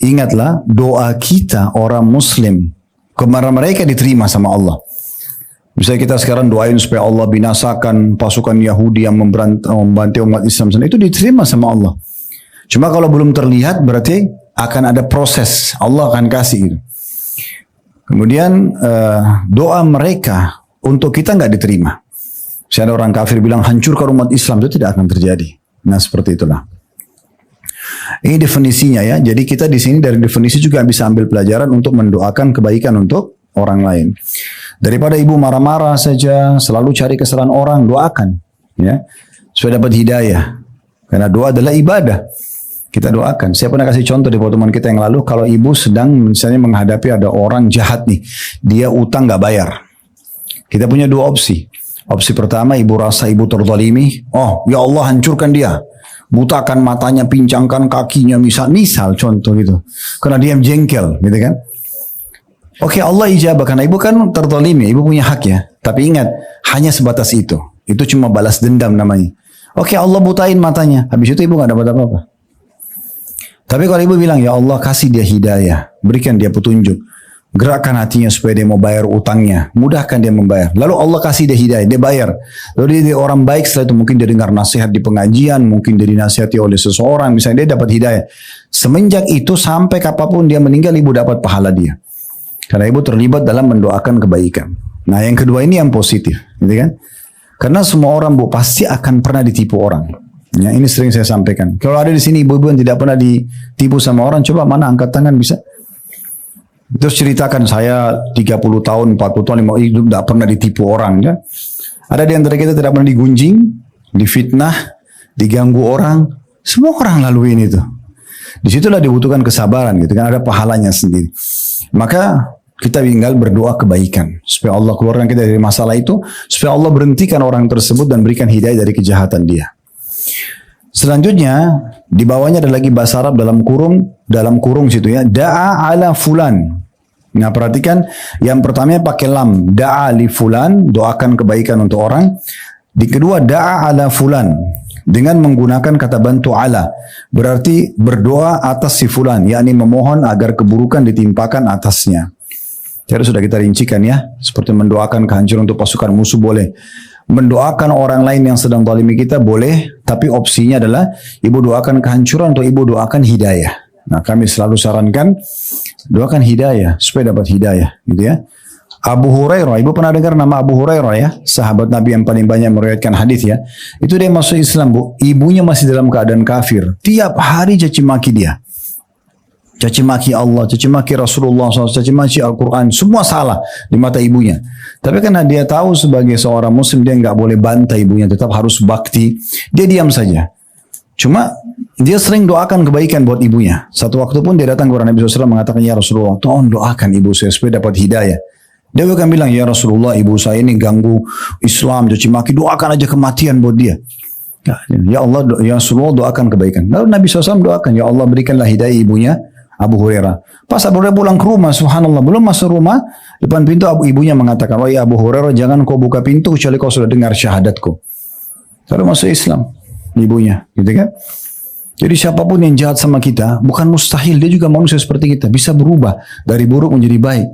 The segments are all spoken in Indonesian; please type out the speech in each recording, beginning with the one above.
ingatlah doa kita orang Muslim kepada mereka diterima sama Allah. Misalnya kita sekarang doain supaya Allah binasakan pasukan Yahudi yang membantai umat Islam, itu diterima sama Allah. Cuma kalau belum terlihat berarti akan ada proses, Allah akan kasih gitu. Kemudian doa mereka untuk kita nggak diterima. Misalnya ada orang kafir bilang hancurkan umat Islam, itu tidak akan terjadi. Nah seperti itulah. Ini definisinya ya. Jadi kita di sini dari definisi juga bisa ambil pelajaran untuk mendoakan kebaikan untuk orang lain. Daripada ibu marah-marah saja, selalu cari kesalahan orang, doakan, ya, supaya dapat hidayah. Karena doa adalah ibadah. Kita doakan. Saya pernah kasih contoh di pertemuan kita yang lalu, kalau ibu sedang misalnya menghadapi ada orang jahat nih, dia utang nggak bayar. Kita punya dua opsi. Opsi pertama, ibu rasa ibu terzalimi, oh ya Allah hancurkan dia, butakan matanya, pincangkan kakinya, misal contoh gitu. Karena dia jengkel, gitu kan? Oke, Allah ijabah karena ibu kan terzalimi, ibu punya hak ya. Tapi ingat, hanya sebatas itu. Itu cuma balas dendam namanya. Oke, Allah butain matanya, habis itu ibu nggak dapat apa-apa. Tapi kalau ibu bilang, ya Allah kasih dia hidayah, berikan dia petunjuk, gerakkan hatinya supaya dia mau bayar utangnya, mudahkan dia membayar. Lalu Allah kasih dia hidayah, dia bayar. Lalu dia orang baik, setelah itu mungkin dia dengar nasihat di pengajian, mungkin dia dinasihati oleh seseorang, misalnya dia dapat hidayah. Semenjak itu sampai kapanpun dia meninggal, ibu dapat pahala dia. Karena ibu terlibat dalam mendoakan kebaikan. Nah yang kedua ini yang positif, gitu kan? Karena semua orang bu pasti akan pernah ditipu orang. Ya, ini sering saya sampaikan. Kalau ada di sini ibu-ibu yang tidak pernah ditipu sama orang, coba mana angkat tangan bisa? Terus ceritakan saya 30 tahun, 40 tahun, 50 hidup tidak pernah ditipu orang. Ya? Ada di antara kita tidak pernah digunjing, difitnah, diganggu orang. Semua orang laluin itu. Disitulah dibutuhkan kesabaran, gitu kan? Ada pahalanya sendiri. Maka kita tinggal berdoa kebaikan supaya Allah keluarkan kita dari masalah itu, supaya Allah berhentikan orang tersebut dan berikan hidayah dari kejahatan dia. Selanjutnya di bawahnya ada lagi bahasa Arab dalam kurung situ ya, da'a ala fulan. Nah perhatikan yang pertama pakai lam, da'a li fulan, doakan kebaikan untuk orang. Di kedua da'a ala fulan dengan menggunakan kata bantu ala, berarti berdoa atas si fulan, yakni memohon agar keburukan ditimpakan atasnya. Jadi sudah kita rincikan ya, seperti mendoakan kehancuran untuk pasukan musuh boleh, mendoakan orang lain yang sedang zalimi kita boleh, tapi opsinya adalah ibu doakan kehancuran atau ibu doakan hidayah. Nah kami selalu sarankan doakan hidayah supaya dapat hidayah, gitu ya. Abu Hurairah, ibu pernah dengar nama Abu Hurairah ya, sahabat Nabi yang paling banyak meriwayatkan hadis ya. Itu dia masuk Islam bu, ibunya masih dalam keadaan kafir, tiap hari caci maki dia. Caci maki Allah, caci maki Rasulullah SAW, caci maki Al-Quran, semua salah di mata ibunya. Tapi karena dia tahu sebagai seorang muslim, dia nggak boleh bantai ibunya, tetap harus bakti, dia diam saja. Cuma dia sering doakan kebaikan buat ibunya. Satu waktu pun dia datang kepada Nabi SAW mengatakan, ya Rasulullah, tolong doakan ibu saya supaya dapat hidayah. Dia akan bilang, ya Rasulullah, ibu saya ini ganggu Islam, caci maki, doakan aja kematian buat dia. Ya Allah, ya Rasulullah, doakan kebaikan. Lalu Nabi SAW doakan, ya Allah berikanlah hidayah ibunya Abu Hurairah. Pas Abu Hurairah pulang ke rumah, subhanallah, belum masuk rumah, depan pintu ibunya mengatakan, oh ya Abu Hurairah, jangan kau buka pintu kecuali kau sudah dengar syahadatku. Lalu masuk Islam, ibunya, gitu kan? Jadi siapapun yang jahat sama kita, bukan mustahil, dia juga manusia seperti kita, bisa berubah dari buruk menjadi baik.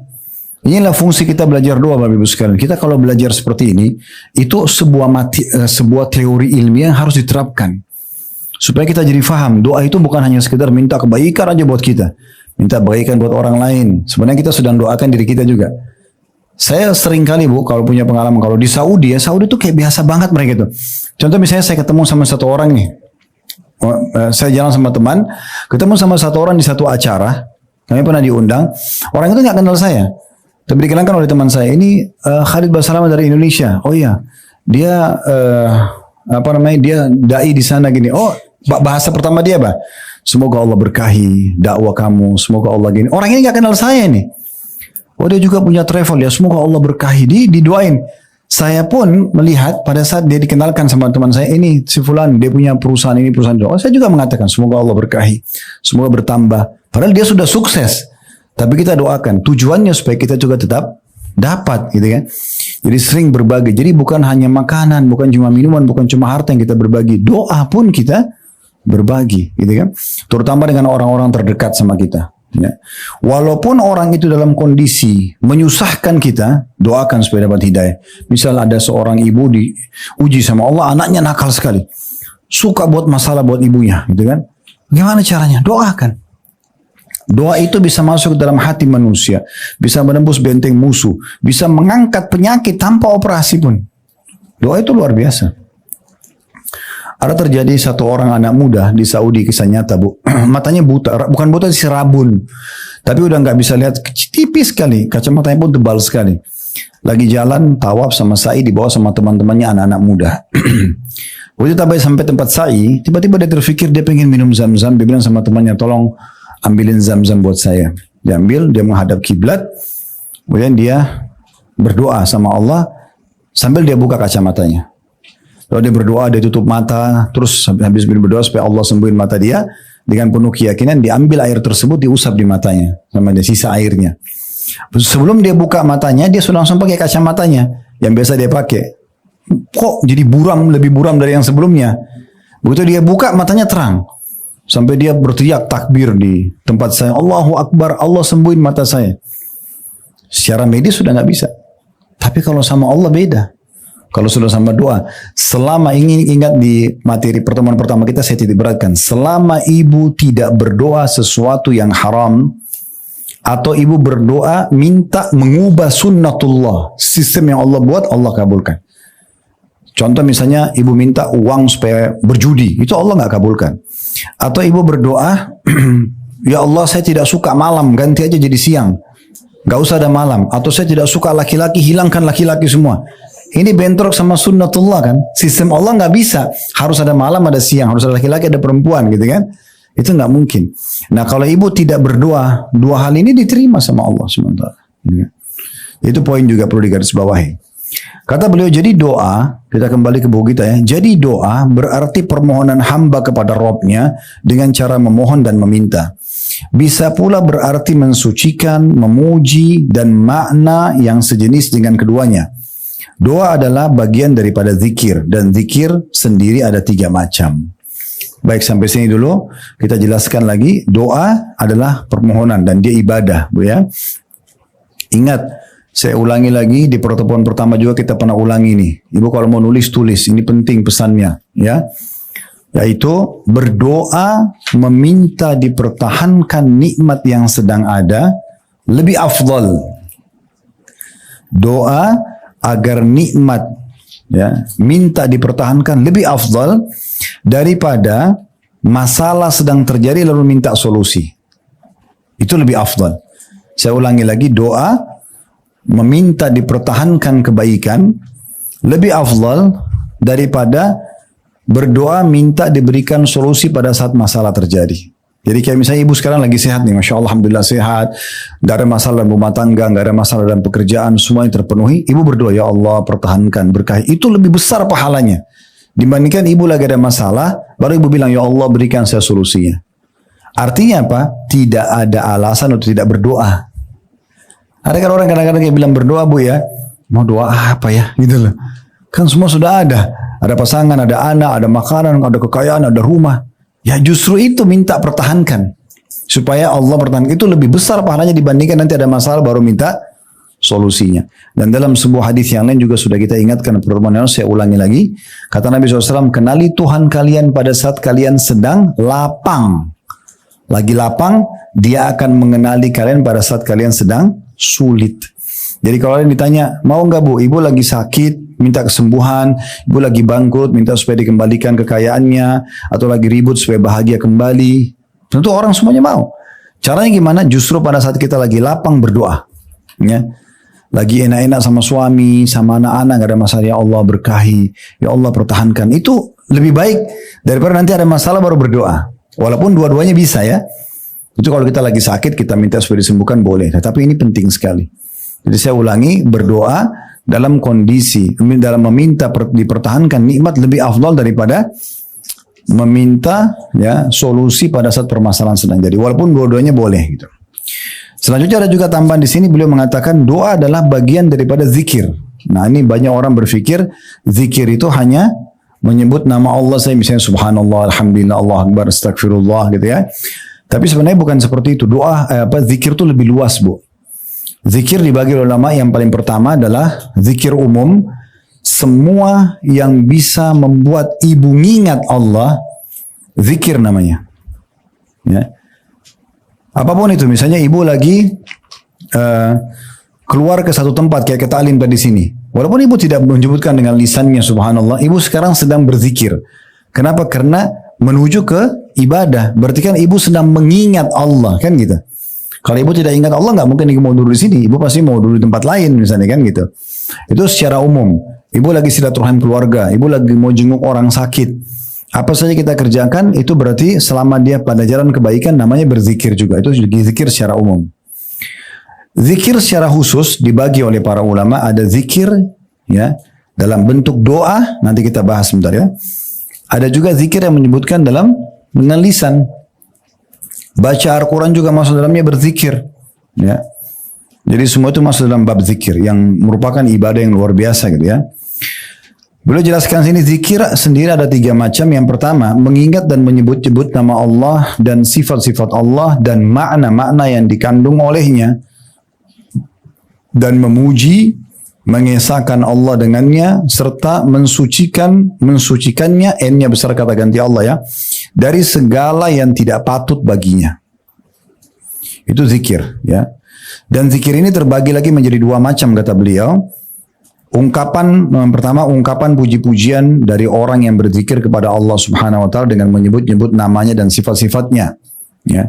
Inilah fungsi kita belajar doa, Bapak Ibu sekalian. Kita kalau belajar seperti ini, itu sebuah teori ilmiah yang harus diterapkan. Supaya kita jadi faham, doa itu bukan hanya sekedar minta kebaikan aja buat kita. Minta kebaikan buat orang lain. Sebenarnya kita sedang doakan diri kita juga. Saya sering kali bu, kalau punya pengalaman, kalau di Saudi ya, Saudi itu kayak biasa banget mereka itu. Contoh misalnya saya ketemu sama satu orang nih. Saya jalan sama teman, ketemu sama satu orang di satu acara. Kami pernah diundang. Orang itu nggak kenal saya. Tapi dikenalkan oleh teman saya, ini Khalid Basalamah dari Indonesia. Oh iya, dia dia dai di sana gini. Oh, bahasa pertama dia apa? Semoga Allah berkahi dakwah kamu, semoga Allah gini. Orang ini nggak kenal saya nih. Oh dia juga punya travel ya, semoga Allah berkahi. Didoain. Saya pun melihat pada saat dia dikenalkan sama teman saya, ini si fulan, dia punya perusahaan ini, perusahaan itu. Oh, saya juga mengatakan semoga Allah berkahi, semoga bertambah. Padahal dia sudah sukses. Tapi kita doakan, tujuannya supaya kita juga tetap dapat, gitu kan. Jadi sering berbagi. Jadi bukan hanya makanan, bukan cuma minuman, bukan cuma harta yang kita berbagi. Doa pun kita berbagi, gitu kan. Terutama dengan orang-orang terdekat sama kita. Ya. Walaupun orang itu dalam kondisi menyusahkan kita, doakan supaya dapat hidayah. Misal ada seorang ibu diuji sama Allah, anaknya nakal sekali, suka buat masalah buat ibunya, gitu kan? Gimana caranya? Doakan. Doa itu bisa masuk ke dalam hati manusia, bisa menembus benteng musuh, bisa mengangkat penyakit tanpa operasi pun. Doa itu luar biasa. Ada terjadi satu orang anak muda di Saudi, kisah nyata bu, matanya buta, bukan buta sih, rabun, tapi udah nggak bisa lihat, tipis sekali, kacamatanya pun tebal sekali. Lagi jalan tawaf sama sa'i dibawa sama teman-temannya anak-anak muda. Waktu sampai tempat sa'i, tiba-tiba dia terfikir dia pengen minum zam-zam, dia bilang sama temannya, tolong ambilin zam-zam buat saya. Diambil, dia menghadap kiblat, kemudian dia berdoa sama Allah sambil dia buka kacamatanya. Lalu dia berdoa, dia tutup mata, terus habis berdoa supaya Allah sembuhin mata dia, dengan penuh keyakinan diambil air tersebut, diusap di matanya, sama dia sisa airnya. Sebelum dia buka matanya, dia sudah langsung pakai kacamatanya, yang biasa dia pakai. Kok jadi buram, lebih buram dari yang sebelumnya. Begitu dia buka, matanya terang. Sampai dia berteriak takbir di tempat saya, Allahu Akbar, Allah sembuhin mata saya. Secara medis sudah nggak bisa. Tapi kalau sama Allah beda. Kalau sudah sama doa, selama ingat di materi pertemuan pertama kita saya titik beratkan, selama ibu tidak berdoa sesuatu yang haram, atau ibu berdoa minta mengubah sunnatullah, sistem yang Allah buat, Allah kabulkan. Contoh misalnya ibu minta uang supaya berjudi, itu Allah nggak kabulkan. Atau ibu berdoa, ya Allah saya tidak suka malam, ganti aja jadi siang, nggak usah ada malam. Atau saya tidak suka laki-laki, hilangkan laki-laki semua. Ini bentrok sama sunnatullah kan. Sistem Allah nggak bisa. Harus ada malam, ada siang. Harus ada laki-laki, ada perempuan gitu kan. Itu nggak mungkin. Nah kalau ibu tidak berdoa, dua hal ini diterima sama Allah sementara. Itu poin juga perlu digarisbawahi. Kata beliau, jadi doa, kita kembali ke buku kita ya. Jadi doa berarti permohonan hamba kepada Rabb-nya dengan cara memohon dan meminta. Bisa pula berarti mensucikan, memuji, dan makna yang sejenis dengan keduanya. Doa adalah bagian daripada zikir, dan zikir sendiri ada 3 macam. Baik, sampai sini dulu kita jelaskan lagi. Doa adalah permohonan dan dia ibadah, Bu ya. Ingat, saya ulangi lagi di pertemuan pertama juga kita pernah ulangi nih. Ibu kalau mau nulis tulis, ini penting pesannya ya. Yaitu berdoa meminta dipertahankan nikmat yang sedang ada lebih afdal. Doa agar nikmat ya minta dipertahankan lebih afdal daripada masalah sedang terjadi lalu minta solusi. Itu lebih afdal. Saya ulangi lagi, doa meminta dipertahankan kebaikan lebih afdal daripada berdoa minta diberikan solusi pada saat masalah terjadi. Jadi kayak misalnya ibu sekarang lagi sehat nih, Masya Allah, Alhamdulillah sehat, gak ada masalah dalam rumah tangga, gak ada masalah dalam pekerjaan, semuanya terpenuhi. Ibu berdoa, ya Allah pertahankan, berkahi. Itu lebih besar pahalanya dibandingkan ibu lagi ada masalah, baru ibu bilang, ya Allah berikan saya solusinya. Artinya apa? Tidak ada alasan untuk tidak berdoa. Ada kan orang kadang-kadang yang bilang berdoa bu ya, mau doa apa ya gitu loh. Kan semua sudah ada pasangan, ada anak, ada makanan, ada kekayaan, ada rumah. Ya justru itu minta pertahankan. Supaya Allah pertahankan. Itu lebih besar pahalanya dibandingkan nanti ada masalah baru minta solusinya. Dan dalam sebuah hadis yang lain juga sudah kita ingatkan pertemuan yang saya ulangi lagi. Kata Nabi SAW, kenali Tuhan kalian pada saat kalian sedang lapang. Lagi lapang, dia akan mengenali kalian pada saat kalian sedang sulit. Jadi kalau kalian ditanya, mau nggak bu, ibu lagi sakit, minta kesembuhan, ibu lagi bangkrut, minta supaya dikembalikan kekayaannya, atau lagi ribut supaya bahagia kembali. Tentu orang semuanya mau. Caranya gimana? Justru pada saat kita lagi lapang berdoa. Ya. Lagi enak-enak sama suami, sama anak-anak, gak ada masalah, ya Allah berkahi, ya Allah pertahankan. Itu lebih baik daripada nanti ada masalah baru berdoa. Walaupun dua-duanya bisa ya. Itu kalau kita lagi sakit, kita minta supaya disembuhkan boleh. Tapi ini penting sekali. Jadi saya ulangi, berdoa dalam kondisi, dalam meminta dipertahankan nikmat lebih afdal daripada meminta ya solusi pada saat permasalahan sedang jadi. Walaupun dua-duanya boleh gitu. Selanjutnya ada juga tambahan di sini, beliau mengatakan doa adalah bagian daripada zikir. Nah ini banyak orang berpikir zikir itu hanya menyebut nama Allah, saya misalnya subhanallah, alhamdulillah, Allah akbar, astagfirullah gitu ya. Tapi sebenarnya bukan seperti itu. Zikir itu lebih luas, Bu. Zikir dibagi oleh ulama, yang paling pertama adalah zikir umum. Semua yang bisa membuat ibu mengingat Allah, zikir namanya. Ya. Apapun itu, misalnya ibu lagi keluar ke satu tempat kayak kita alim tadi sini. Walaupun ibu tidak menyebutkan dengan lisannya subhanallah, ibu sekarang sedang berzikir. Kenapa? Karena menuju ke ibadah. Berarti kan ibu sedang mengingat Allah, kan gitu. Kalau ibu tidak ingat Allah, nggak mungkin ibu mau duduk di sini. Ibu pasti mau duduk di tempat lain misalnya, kan gitu. Itu secara umum. Ibu lagi silaturahim keluarga, ibu lagi mau jenguk orang sakit. Apa saja kita kerjakan, itu berarti selama dia pada jalan kebaikan, namanya berzikir juga. Itu zikir secara umum. Zikir secara khusus dibagi oleh para ulama, ada zikir ya dalam bentuk doa, nanti kita bahas sebentar ya. Ada juga zikir yang menyebutkan dengan lisan. Baca Al-Quran juga masuk dalamnya berzikir. Ya. Jadi semua itu masuk dalam bab zikir yang merupakan ibadah yang luar biasa gitu ya. Beliau jelaskan sini zikir sendiri ada 3 macam. Yang pertama, mengingat dan menyebut-nyebut nama Allah dan sifat-sifat Allah dan makna-makna yang dikandung olehnya. Dan memuji, mengesahkan Allah dengannya, serta mensucikannya, N-nya besar kata ganti Allah ya, dari segala yang tidak patut baginya. Itu zikir ya. Dan zikir ini terbagi lagi menjadi 2 macam kata beliau. Pertama ungkapan puji-pujian dari orang yang berzikir kepada Allah Subhanahu wa taala dengan menyebut-nyebut namanya dan sifat-sifatnya ya.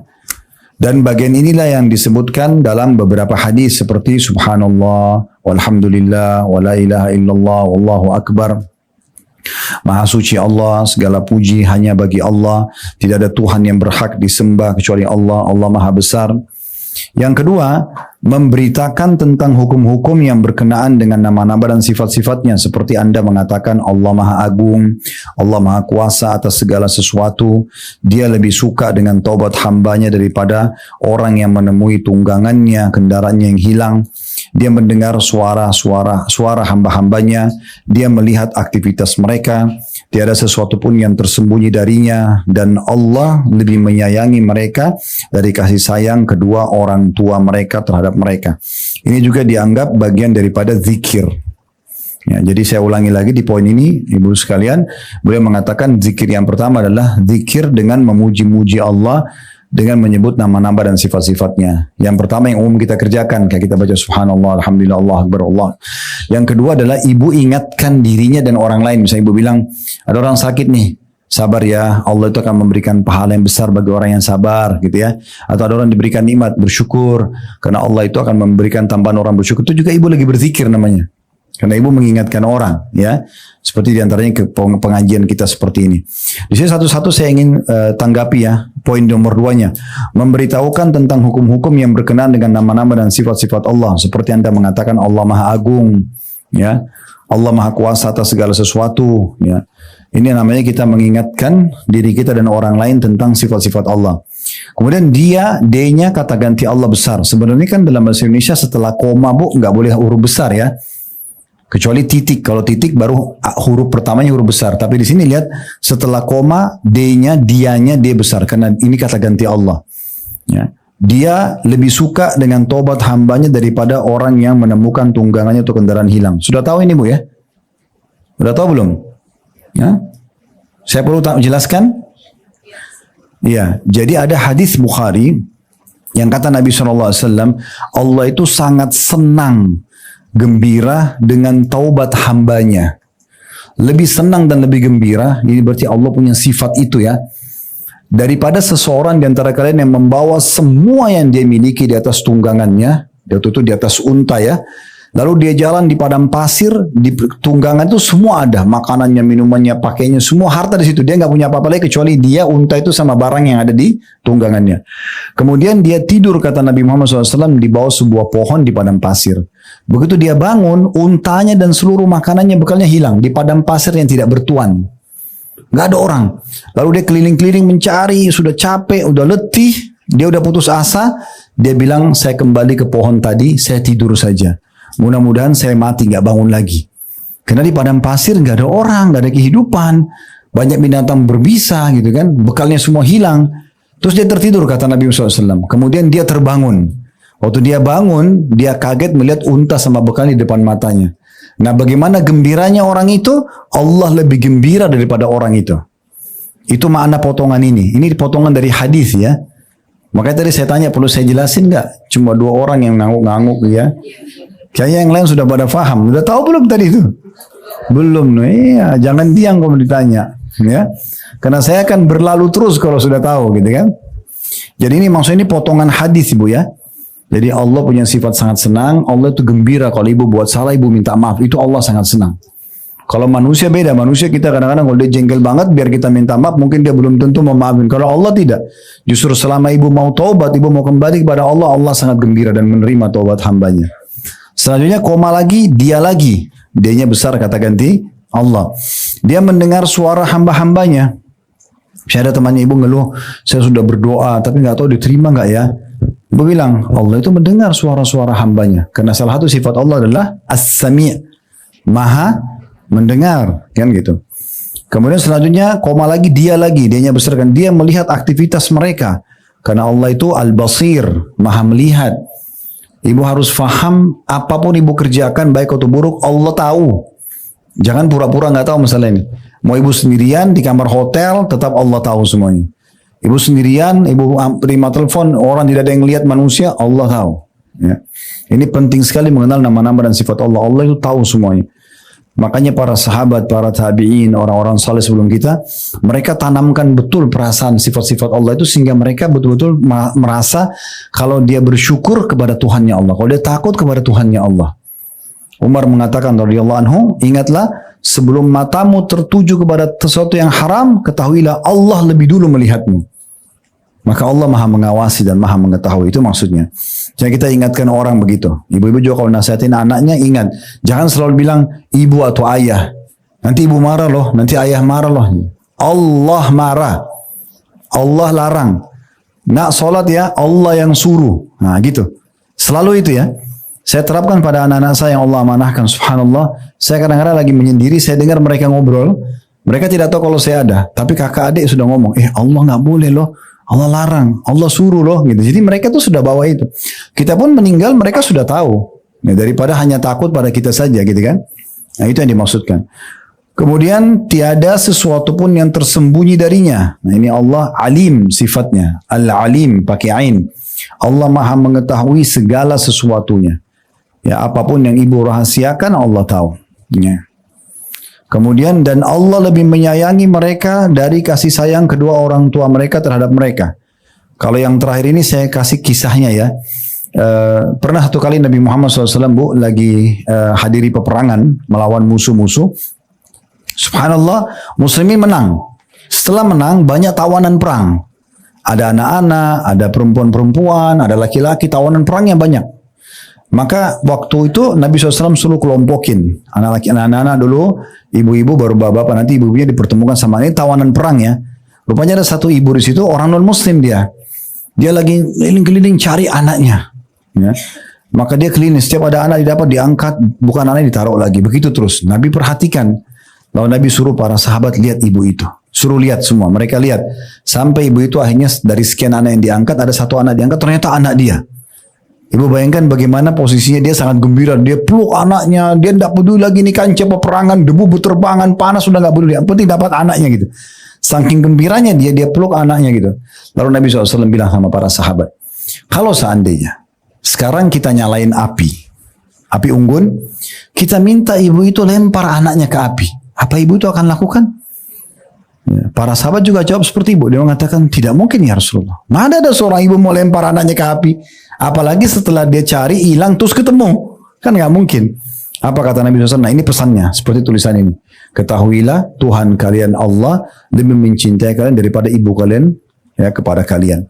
Dan bagian inilah yang disebutkan dalam beberapa hadis seperti subhanallah, walhamdulillah, wala ilaha illallah, wallahu akbar. Maha suci Allah, segala puji hanya bagi Allah, tidak ada Tuhan yang berhak disembah kecuali Allah, Allah maha besar. Yang kedua, memberitakan tentang hukum-hukum yang berkenaan dengan nama-nama dan sifat-sifatnya. Seperti Anda mengatakan Allah Maha Agung, Allah Maha Kuasa atas segala sesuatu. Dia lebih suka dengan taubat hambanya daripada orang yang menemui tunggangannya, kendaraannya yang hilang. Dia mendengar suara hamba-hambanya. Dia melihat aktivitas mereka. Tiada sesuatu pun yang tersembunyi darinya. Dan Allah lebih menyayangi mereka dari kasih sayang kedua orang tua mereka terhadap mereka. Ini juga dianggap bagian daripada zikir. Ya, jadi saya ulangi lagi di poin ini, ibu sekalian, beliau mengatakan zikir yang pertama adalah zikir dengan memuji-muji Allah dengan menyebut nama-nama dan sifat-sifatnya. Yang pertama yang umum kita kerjakan, kayak kita baca subhanallah, alhamdulillah, Allah akbar, Allah. Yang kedua adalah ibu ingatkan dirinya dan orang lain. Misalnya ibu bilang, ada orang sakit nih, sabar ya, Allah itu akan memberikan pahala yang besar bagi orang yang sabar gitu ya. Atau ada orang diberikan nikmat, bersyukur, karena Allah itu akan memberikan tambahan orang bersyukur. Itu juga ibu lagi berzikir namanya. Karena ibu mengingatkan orang, ya, seperti diantaranya ke pengajian kita seperti ini. Di sini satu-satu saya ingin tanggapi ya, poin nomor 2-nya, memberitahukan tentang hukum-hukum yang berkenaan dengan nama-nama dan sifat-sifat Allah. Seperti Anda mengatakan Allah Maha Agung, ya, Allah Maha Kuasa atas segala sesuatu, ya. Ini namanya kita mengingatkan diri kita dan orang lain tentang sifat-sifat Allah. Kemudian D-nya kata ganti Allah besar. Sebenarnya kan dalam bahasa Indonesia setelah koma bu nggak boleh huruf besar ya. Kecuali titik, kalau titik baru huruf pertamanya huruf besar. Tapi di sini lihat setelah koma D-nya, dianya D besar karena ini kata ganti Allah. Ya. Dia lebih suka dengan tobat hambanya daripada orang yang menemukan tunggangannya atau kendaraan hilang. Sudah tahu ini bu ya? Sudah tahu belum? Ya? Saya perlu jelaskan? Iya. Jadi ada hadis Bukhari yang kata Nabi SAW, Allah itu sangat senang, gembira dengan taubat hambanya. Lebih senang dan lebih gembira, ini berarti Allah punya sifat itu ya, daripada seseorang di antara kalian yang membawa semua yang dia miliki di atas tunggangannya, itu di atas unta ya, lalu dia jalan di padang pasir, di tunggangan itu semua ada, makanannya, minumannya, pakainya, semua harta di situ. Dia nggak punya apa-apa lagi kecuali dia, unta itu sama barang yang ada di tunggangannya. Kemudian dia tidur, kata Nabi Muhammad SAW, di bawah sebuah pohon di padang pasir. Begitu dia bangun, untanya dan seluruh makanannya, bekalnya hilang di padang pasir yang tidak bertuan. Nggak ada orang. Lalu dia keliling-keliling mencari, sudah capek, udah letih, dia udah putus asa. Dia bilang, saya kembali ke pohon tadi, saya tidur saja. Mudah-mudahan saya mati, nggak bangun lagi. Karena di padang pasir nggak ada orang, nggak ada kehidupan, banyak binatang berbisa gitu kan, bekalnya semua hilang. Terus dia tertidur kata Nabi SAW. Kemudian dia terbangun. Waktu dia bangun, dia kaget melihat unta sama bekal di depan matanya. Nah, bagaimana gembiranya orang itu? Allah lebih gembira daripada orang itu. Itu makna potongan ini. Ini potongan dari hadis ya. Makanya tadi saya tanya, perlu saya jelasin nggak? Cuma 2 orang yang ngangguk-ngangguk ya. Kayaknya yang lain sudah pada paham. Sudah tahu belum tadi itu? Belum. Iya, jangan diam kalau ditanya. Ya. Karena saya akan berlalu terus kalau sudah tahu gitu kan. Jadi ini maksudnya ini potongan hadis Ibu ya. Jadi Allah punya sifat sangat senang. Allah itu gembira kalau ibu buat salah, ibu minta maaf. Itu Allah sangat senang. Kalau manusia beda. Manusia kita kadang-kadang kalau dia jengkel banget, biar kita minta maaf, mungkin dia belum tentu mau maafin. Kalau Allah tidak. Justru selama ibu mau taubat, ibu mau kembali kepada Allah, Allah sangat gembira dan menerima taubat hambanya. Selanjutnya koma lagi, dia lagi. Dianya besar kata ganti Allah. Dia mendengar suara hamba-hambanya. Saya ada temannya ibu ngeluh, saya sudah berdoa, tapi nggak tahu diterima nggak ya. Ibu bilang, Allah itu mendengar suara-suara hambanya. Karena salah satu sifat Allah adalah As-Sami', Maha mendengar, kan gitu. Kemudian selanjutnya koma lagi, dianya besarkan, dia melihat aktivitas mereka. Karena Allah itu Al-Basir, Maha melihat. Ibu harus faham apapun ibu kerjakan baik atau buruk, Allah tahu. Jangan pura-pura nggak tahu masalah ini. Mau ibu sendirian di kamar hotel, tetap Allah tahu semuanya. Ibu sendirian, ibu terima telepon, orang tidak ada yang lihat manusia, Allah tahu. Ya. Ini penting sekali mengenal nama-nama dan sifat Allah. Allah itu tahu semuanya. Makanya para sahabat, para tabi'in, orang-orang saleh sebelum kita, mereka tanamkan betul perasaan sifat-sifat Allah itu sehingga mereka betul-betul merasa kalau dia bersyukur kepada Tuhannya Allah. Kalau dia takut kepada Tuhannya Allah. Umar mengatakan radhiyallahu anhu, ingatlah sebelum matamu tertuju kepada sesuatu yang haram, ketahuilah Allah lebih dulu melihatmu. Maka Allah maha mengawasi dan maha mengetahui. Itu maksudnya. Jadi kita ingatkan orang begitu. Ibu-ibu juga kalau nasihatin anaknya ingat. Jangan selalu bilang ibu atau ayah. Nanti ibu marah loh. Nanti ayah marah loh. Allah marah. Allah larang. Nak sholat ya Allah yang suruh. Nah gitu. Selalu itu ya. Saya terapkan pada anak-anak saya yang Allah amanahkan. Subhanallah. Saya kadang-kadang lagi menyendiri. Saya dengar mereka ngobrol. Mereka tidak tahu kalau saya ada. Tapi kakak adik sudah ngomong. Allah gak boleh loh. Allah larang, Allah suruh loh gitu. Jadi mereka tuh sudah bawa itu. Kita pun meninggal mereka sudah tahu. Nah, daripada hanya takut pada kita saja gitu kan. Nah itu yang dimaksudkan. Kemudian tiada sesuatu pun yang tersembunyi darinya. Nah ini Allah alim sifatnya. Al-alim pakai ain. Allah maha mengetahui segala sesuatunya. Ya apapun yang ibu rahasiakan Allah tahu. Ya. Kemudian dan Allah lebih menyayangi mereka dari kasih sayang kedua orang tua mereka terhadap mereka. Kalau yang terakhir ini saya kasih kisahnya ya. Pernah satu kali Nabi Muhammad SAW lagi hadiri peperangan melawan musuh-musuh. Subhanallah muslimin menang. Setelah menang banyak tawanan perang. Ada anak-anak, ada perempuan-perempuan, ada laki-laki, tawanan perangnya banyak. Maka waktu itu Nabi SAW suruh kelompokin anak-anak dulu, ibu-ibu baru bapak-bapak, nanti ibu-ibunya dipertemukan sama ini tawanan perang ya. Rupanya ada satu ibu di situ orang non Muslim dia lagi keliling-keliling cari anaknya. Ya. Maka dia keliling setiap ada anak didapat diangkat, bukan anak ditaruh lagi, begitu terus. Nabi perhatikan, lalu Nabi suruh para sahabat lihat ibu itu, suruh lihat semua, mereka lihat sampai ibu itu akhirnya dari sekian anak yang diangkat ada satu anak diangkat ternyata anak dia. Ibu bayangkan bagaimana posisinya dia sangat gembira. Dia peluk anaknya. Dia tidak peduli lagi ini kancah peperangan. Debu berterbangan. Panas sudah tidak peduli. Yang penting dapat anaknya gitu. Saking gembiranya dia peluk anaknya gitu. Lalu Nabi SAW bilang sama para sahabat. Kalau seandainya. Sekarang kita nyalain api. Api unggun. Kita minta ibu itu lempar anaknya ke api. Apa ibu itu akan lakukan? Ya, para sahabat juga jawab seperti ibu. Dia mengatakan tidak mungkin ya Rasulullah. Mana ada seorang ibu mau lempar anaknya ke api? Apalagi setelah dia cari, hilang, terus ketemu. Kan nggak mungkin. Apa kata Nabi SAW? Nah ini pesannya, seperti tulisan ini. Ketahuilah Tuhan kalian Allah lebih mencintai kalian daripada ibu kalian ya kepada kalian.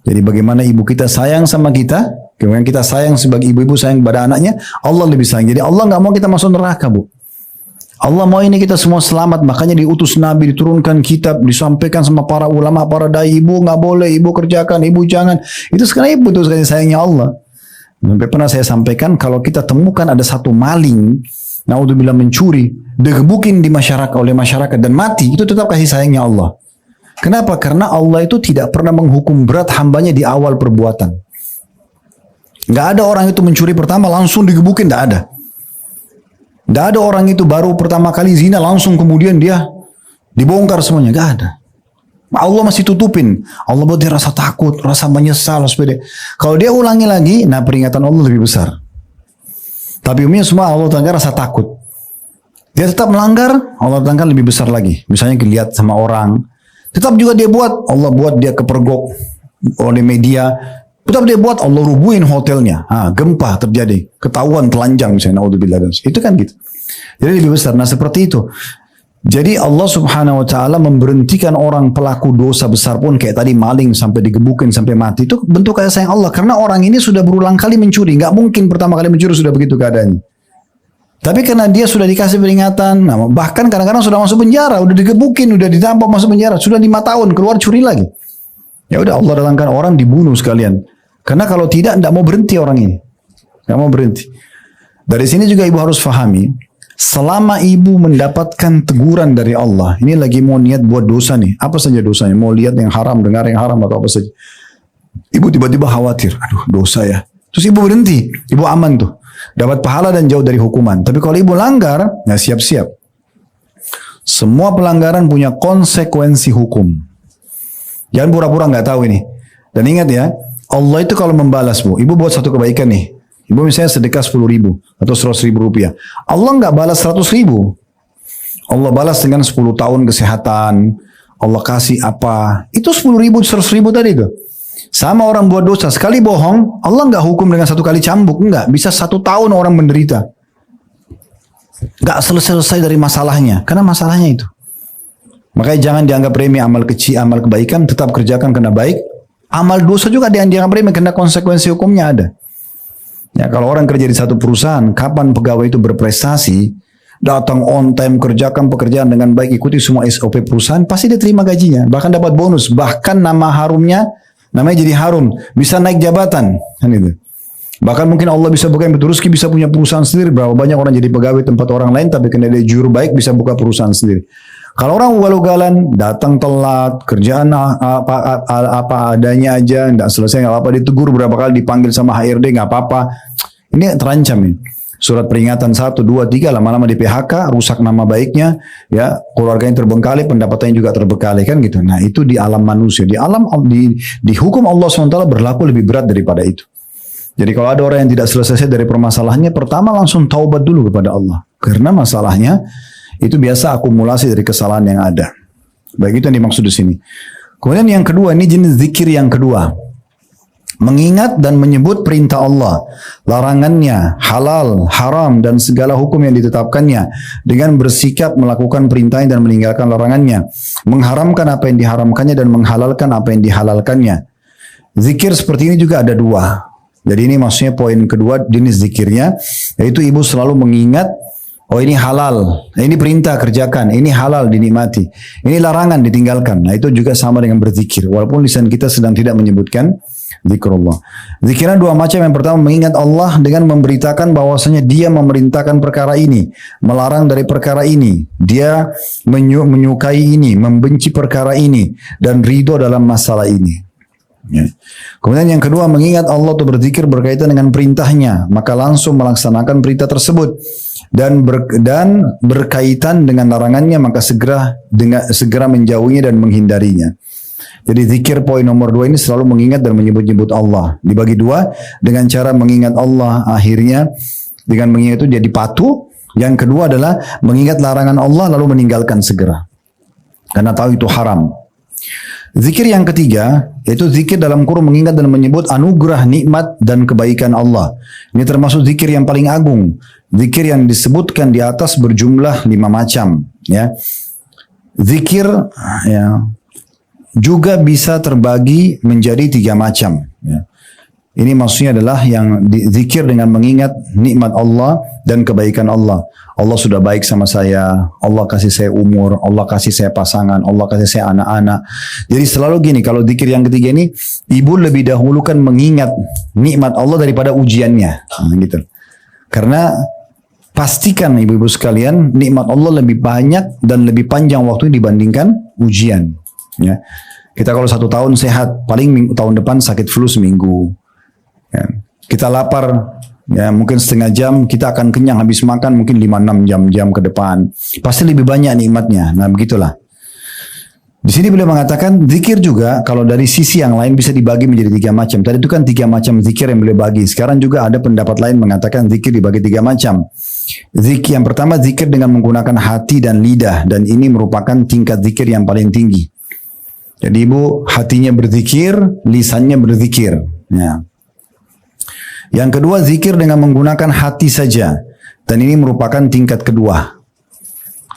Jadi bagaimana ibu kita sayang sama kita, kemudian kita sayang sebagai ibu-ibu sayang kepada anaknya, Allah lebih sayang. Jadi Allah nggak mau kita masuk neraka, Bu. Allah mau ini kita semua selamat, makanya diutus Nabi, diturunkan kitab, disampaikan sama para ulama, para dai, ibu nggak boleh, ibu kerjakan, ibu jangan. Itu sekarang ibu itu sekali sayangnya Allah. Sampai pernah saya sampaikan, kalau kita temukan ada satu maling, naudzubillah mencuri, digebukin di masyarakat oleh masyarakat dan mati, itu tetap kasih sayangnya Allah. Kenapa? Karena Allah itu tidak pernah menghukum berat hambanya di awal perbuatan. Nggak ada orang itu mencuri pertama langsung digebukin, nggak ada. Nggak ada orang itu baru pertama kali zina langsung kemudian dia dibongkar semuanya, nggak ada. Allah masih tutupin. Allah buat dia rasa takut, rasa menyesal. Kalau dia ulangi lagi, nah peringatan Allah lebih besar. Tapi umumnya semua Allah datangkan rasa takut. Dia tetap melanggar, Allah datangkan lebih besar lagi. Misalnya dilihat sama orang, tetap juga dia buat, Allah buat dia kepergok oleh media. Tetap dia buat, Allah rubuhin hotelnya. Gempa terjadi, ketahuan telanjang misalnya. Itu kan gitu. Jadi lebih besar. Nah seperti itu. Jadi Allah subhanahu wa ta'ala memberhentikan orang pelaku dosa besar pun kayak tadi maling sampai digebukin sampai mati. Itu bentuk kasih sayang Allah. Karena orang ini sudah berulang kali mencuri. Nggak mungkin pertama kali mencuri sudah begitu keadaannya. Tapi karena dia sudah dikasih peringatan. Nah, bahkan kadang-kadang sudah masuk penjara. Udah digebukin, udah ditampok masuk penjara. Sudah 5 tahun keluar curi lagi. Ya udah Allah datangkan orang dibunuh sekalian. Karena kalau tidak mau berhenti orang ini. Nggak mau berhenti. Dari sini juga ibu harus fahami. Selama ibu mendapatkan teguran dari Allah, ini lagi mau niat buat dosa nih, apa saja dosanya, mau lihat yang haram, dengar yang haram atau apa saja, ibu tiba-tiba khawatir, aduh dosa ya, terus ibu berhenti, ibu aman tuh, dapat pahala dan jauh dari hukuman. Tapi kalau ibu langgar, ya siap-siap, semua pelanggaran punya konsekuensi hukum. Jangan pura-pura nggak tahu ini. Dan ingat ya, Allah itu kalau membalas bu, ibu buat satu kebaikan nih. Ibu misalnya sedekah 10.000 atau 100.000 rupiah. Allah nggak balas 100.000. Allah balas dengan 10 tahun kesehatan. Allah kasih apa. Itu 10.000, 100.000 tadi itu. Sama orang buat dosa. Sekali bohong, Allah nggak hukum dengan 1 kali cambuk. Nggak. Bisa 1 tahun orang menderita. Nggak selesai dari masalahnya. Karena masalahnya itu. Makanya jangan dianggap remeh amal kecil, amal kebaikan. Tetap kerjakan karena baik. Amal dosa juga dianggap remeh karena konsekuensi hukumnya ada. Ya, kalau orang kerja di satu perusahaan, kapan pegawai itu berprestasi, datang on time, kerjakan pekerjaan dengan baik, ikuti semua SOP perusahaan, pasti dia terima gajinya, bahkan dapat bonus, bahkan nama harumnya, namanya jadi harum, bisa naik jabatan, kan itu. Bahkan mungkin Allah bisa buka yang Rizki bisa punya perusahaan sendiri, berapa banyak orang jadi pegawai tempat orang lain, tapi karena dia juru baik bisa buka perusahaan sendiri. Kalau orang ugal-ugalan, datang telat, kerjaan apa adanya aja, nggak selesai, nggak apa-apa, ditegur berapa kali, dipanggil sama HRD, nggak apa-apa. Ini terancam ini. Surat peringatan 1, 2, 3, lama-lama di PHK, rusak nama baiknya, ya keluarganya terbengkalai, pendapatannya juga terbengkalai, kan gitu. Nah itu di alam manusia, di hukum Allah SWT berlaku lebih berat daripada itu. Jadi kalau ada orang yang tidak selesai dari permasalahannya, pertama langsung taubat dulu kepada Allah. Karena masalahnya itu biasa akumulasi dari kesalahan yang ada. Baik, itu yang dimaksud di sini. Kemudian yang kedua, ini jenis zikir yang kedua. Mengingat dan menyebut perintah Allah, larangannya, halal, haram, dan segala hukum yang ditetapkannya, dengan bersikap melakukan perintahnya dan meninggalkan larangannya, mengharamkan apa yang diharamkannya dan menghalalkan apa yang dihalalkannya. Zikir seperti ini juga ada 2. Jadi ini maksudnya poin kedua jenis zikirnya, yaitu ibu selalu mengingat, oh ini halal, ini perintah kerjakan, ini halal dinikmati, ini larangan ditinggalkan. Nah itu juga sama dengan berzikir, walaupun lisan kita sedang tidak menyebutkan zikrullah. Zikirnya 2 macam. Yang pertama mengingat Allah dengan memberitakan bahwasanya dia memerintahkan perkara ini, melarang dari perkara ini, dia menyukai ini, membenci perkara ini, dan ridho dalam masalah ini. Ya. Kemudian yang kedua mengingat Allah atau berzikir berkaitan dengan perintahnya, maka langsung melaksanakan perintah tersebut, dan berkaitan dengan larangannya maka segera menjauhinya dan menghindarinya. Jadi zikir poin nomor 2 ini selalu mengingat dan menyebut-nyebut Allah. Dibagi 2 dengan cara mengingat Allah, akhirnya dengan mengingat itu jadi patuh. Yang kedua adalah mengingat larangan Allah lalu meninggalkan segera, karena tahu itu haram. Zikir yang ketiga yaitu zikir dalam kurung mengingat dan menyebut anugerah, nikmat dan kebaikan Allah. Ini termasuk zikir yang paling agung. Zikir yang disebutkan di atas berjumlah 5 macam. Ya, zikir ya juga bisa terbagi menjadi 3 macam. Ya. Ini maksudnya adalah yang zikir dengan mengingat nikmat Allah dan kebaikan Allah. Allah sudah baik sama saya, Allah kasih saya umur, Allah kasih saya pasangan, Allah kasih saya anak-anak. Jadi selalu gini, kalau zikir yang ketiga ini, ibu lebih dahulukan mengingat nikmat Allah daripada ujiannya. Gitu. Karena pastikan ibu-ibu sekalian, nikmat Allah lebih banyak dan lebih panjang waktu dibandingkan ujian. Ya. Kita kalau 1 tahun sehat, paling tahun depan sakit flu seminggu. Ya. Kita lapar, ya mungkin setengah jam, kita akan kenyang habis makan mungkin 5-6 jam ke depan. Pasti lebih banyak nikmatnya. Nah begitulah. Di sini beliau mengatakan zikir juga kalau dari sisi yang lain bisa dibagi menjadi 3 macam. Tadi itu kan 3 macam zikir yang beliau bagi. Sekarang juga ada pendapat lain mengatakan zikir dibagi 3 macam. Zikir yang pertama zikir dengan menggunakan hati dan lidah, dan ini merupakan tingkat zikir yang paling tinggi. Jadi ibu hatinya berzikir, lisannya berzikir. Ya. Yang kedua zikir dengan menggunakan hati saja, dan ini merupakan tingkat kedua.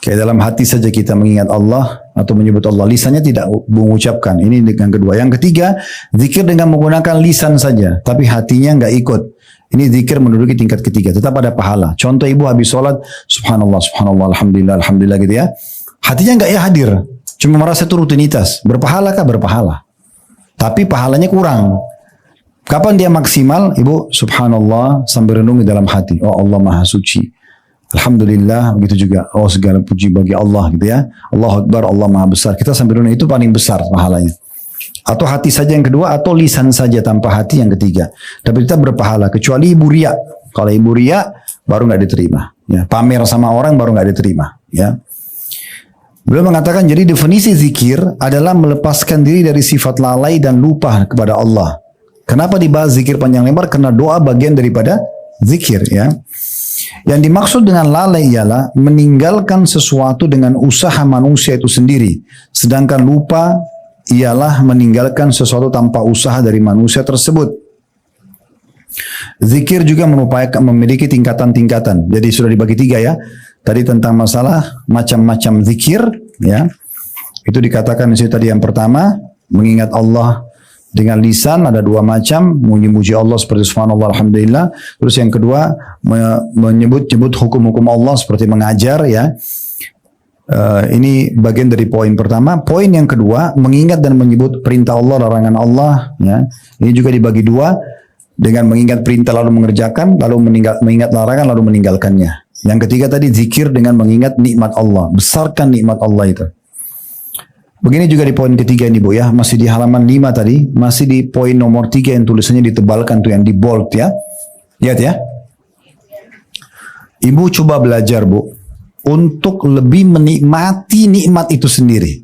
Kayak dalam hati saja kita mengingat Allah atau menyebut Allah, lisannya tidak mengucapkan. Ini yang kedua. Yang ketiga, zikir dengan menggunakan lisan saja, tapi hatinya nggak ikut. Ini zikir menduduki tingkat ketiga, tetap ada pahala. Contoh ibu habis sholat, subhanallah, subhanallah, alhamdulillah, alhamdulillah gitu ya. Hatinya nggak hadir, cuma merasa itu rutinitas. Berpahala kah? Berpahala. Tapi pahalanya kurang. Kapan dia maksimal? Ibu, subhanallah, sambil renungi dalam hati. Oh Allah maha suci. Alhamdulillah, begitu juga. Oh segala puji bagi Allah gitu ya. Allahu Akbar, Allah maha besar. Kita sambil renungi, itu paling besar pahalanya. Atau hati saja yang kedua, atau lisan saja tanpa hati yang ketiga. Tapi kita berpahala, kecuali ibu riya. Kalau ibu riya, baru nggak diterima. Ya, pamer sama orang baru nggak diterima. Ya. Beliau mengatakan, jadi definisi zikir adalah melepaskan diri dari sifat lalai dan lupa kepada Allah. Kenapa dibahas zikir panjang lebar? Karena doa bagian daripada zikir ya. Yang dimaksud dengan lalai ialah meninggalkan sesuatu dengan usaha manusia itu sendiri. Sedangkan lupa ialah meninggalkan sesuatu tanpa usaha dari manusia tersebut. Zikir juga memiliki tingkatan-tingkatan. Jadi sudah dibagi 3 ya. Tadi tentang masalah macam-macam zikir ya. Itu dikatakan di situ tadi yang pertama, mengingat Allah dengan lisan ada 2 macam, memuji Allah seperti subhanallah alhamdulillah. Terus yang kedua menyebut hukum-hukum Allah seperti mengajar ya. Ini bagian dari poin pertama. Poin yang kedua mengingat dan menyebut perintah Allah, larangan Allah ya. Ini juga dibagi 2, dengan mengingat perintah lalu mengerjakan, lalu mengingat larangan lalu meninggalkannya. Yang ketiga tadi zikir dengan mengingat nikmat Allah, besarkan nikmat Allah itu. Begini juga di poin ketiga ini Bu ya, masih di halaman 5 tadi, masih di poin nomor 3 yang tulisannya ditebalkan tuh yang di bold ya. Lihat ya. Ibu coba belajar Bu, untuk lebih menikmati nikmat itu sendiri.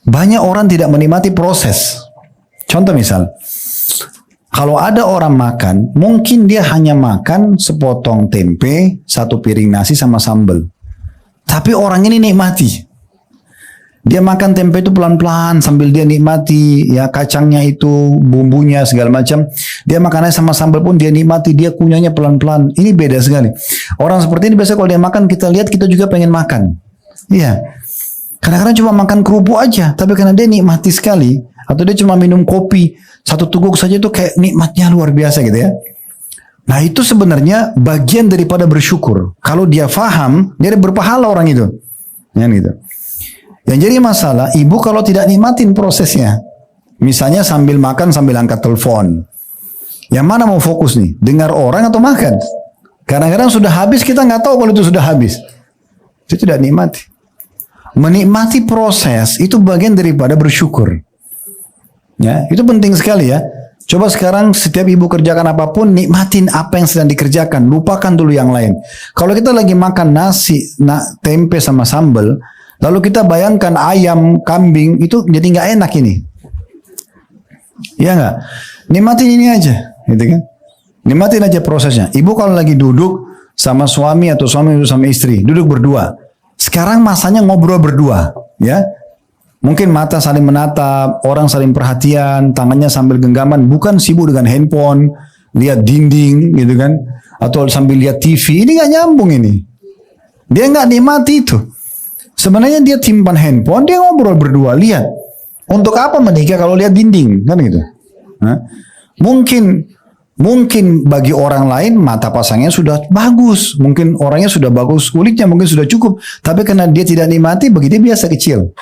Banyak orang tidak menikmati proses. Contoh misal, kalau ada orang makan, mungkin dia hanya makan sepotong tempe, 1 piring nasi sama sambal. Tapi orang ini nikmati. Dia makan tempe itu pelan-pelan sambil dia nikmati ya kacangnya itu, bumbunya segala macam. Dia makannya sama sambal pun dia nikmati, dia kunyahnya pelan-pelan. Ini beda sekali. Orang seperti ini biasa kalau dia makan kita lihat kita juga pengen makan. Iya. Kadang-kadang cuma makan kerupuk aja, tapi karena dia nikmati sekali, atau dia cuma minum kopi 1 teguk saja itu kayak nikmatnya luar biasa gitu ya. Nah itu sebenarnya bagian daripada bersyukur. Kalau dia faham, dia berpahala orang itu. Ya gitu. Yang jadi masalah, ibu kalau tidak nikmatin prosesnya, misalnya sambil makan sambil angkat telepon, yang mana mau fokus nih? Dengar orang atau makan? Kadang-kadang sudah habis kita nggak tahu kalau itu sudah habis. Itu tidak nikmati. Menikmati proses itu bagian daripada bersyukur. Ya, itu penting sekali ya. Coba sekarang setiap ibu kerjakan apapun, nikmatin apa yang sedang dikerjakan, lupakan dulu yang lain. Kalau kita lagi makan nasi, tempe sama sambal, lalu kita bayangkan ayam, kambing, itu jadi nggak enak ini. Iya nggak? Nikmatin ini aja, gitu kan? Nikmatin aja prosesnya. Ibu kalau lagi duduk sama suami atau suami sama istri, duduk berdua. Sekarang masanya ngobrol berdua, ya. Mungkin mata saling menatap, orang saling perhatian, tangannya sambil genggaman, bukan sibuk dengan handphone, lihat dinding, gitu kan? Atau sambil lihat TV. Ini nggak nyambung ini. Dia nggak nikmati itu. Sebenarnya dia simpan handphone, dia ngobrol berdua, lihat. Untuk apa menikah kalau lihat dinding, kan gitu? Nah, mungkin bagi orang lain mata pasangnya sudah bagus, mungkin orangnya sudah bagus, kulitnya mungkin sudah cukup, tapi karena dia tidak nikmati, bagi dia biasa kecil.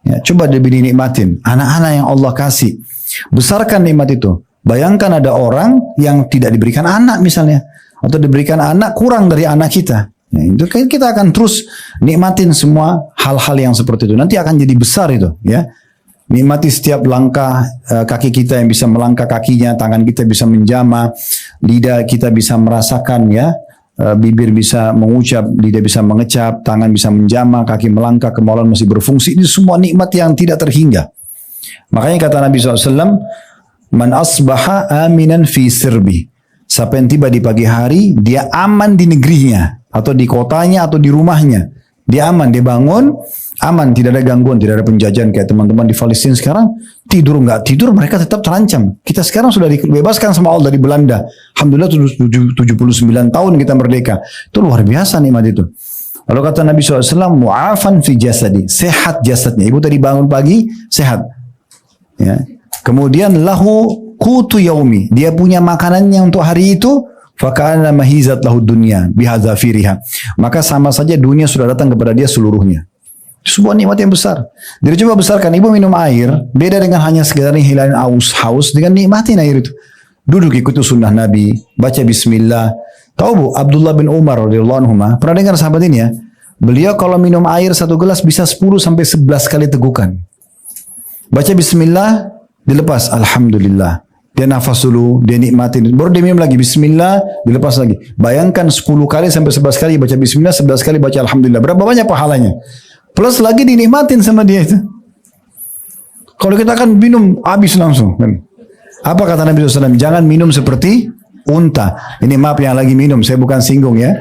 Ya, coba lebih dinikmatin. Anak-anak yang Allah kasih, besarkan nikmat itu. Bayangkan ada orang yang tidak diberikan anak misalnya, atau diberikan anak kurang dari anak kita. Ya, itu kan kita akan terus nikmatin semua hal-hal yang seperti itu. Nanti akan jadi besar itu, ya. Nikmati setiap langkah kaki kita yang bisa melangkah kakinya, tangan kita bisa menjama, lidah kita bisa merasakan, ya. Bibir bisa mengucap, lidah bisa mengecap, tangan bisa menjama, kaki melangkah, kemaluan masih berfungsi. Ini semua nikmat yang tidak terhingga. Makanya kata Nabi SAW, man asbaha aminan fi sirbi. Siapa yang tiba di pagi hari, dia aman di negerinya, atau di kotanya, atau di rumahnya. Dia aman, dia bangun, aman, tidak ada gangguan, tidak ada penjajahan kayak teman-teman di Palestina sekarang. Tidur nggak tidur, mereka tetap terancam. Kita sekarang sudah dibebaskan sama Allah dari Belanda. Alhamdulillah 79 tahun kita merdeka. Itu luar biasa nikmat itu. Lalu kata Nabi SAW, mu'afan fi jasadi, sehat jasadnya. Ibu tadi bangun pagi, sehat. Ya. Kemudian lahu qutu yaumi, dia punya makanannya untuk hari itu, faka'ana mahizat lahu dunya bihadzafiriha. Maka sama saja dunia sudah datang kepada dia seluruhnya. Sebuah nikmat yang besar. Jadi coba besarkan, ibu minum air, beda dengan hanya sekedar hilangin haus dengan nikmatin air itu. Duduk ikuti sunnah Nabi, baca bismillah. Tahu Bu, Abdullah bin Umar radhiyallahu anhu, pernah dengar sahabat ini ya? Beliau kalau minum air satu gelas bisa 10 sampai 11 kali tegukan. Baca bismillah, dilepas alhamdulillah. Dia nafas dulu, dia nikmatin, baru dia minum lagi bismillah, dilepas lagi. Bayangkan 10 kali sampai 11 kali baca bismillah, 11 kali baca alhamdulillah. Berapa banyak pahalanya? Plus lagi dinikmatin sama dia itu. Kalau kita kan minum habis langsung. Apa kata Nabi SAW? Jangan minum seperti unta. Ini maaf yang lagi minum, saya bukan singgung ya.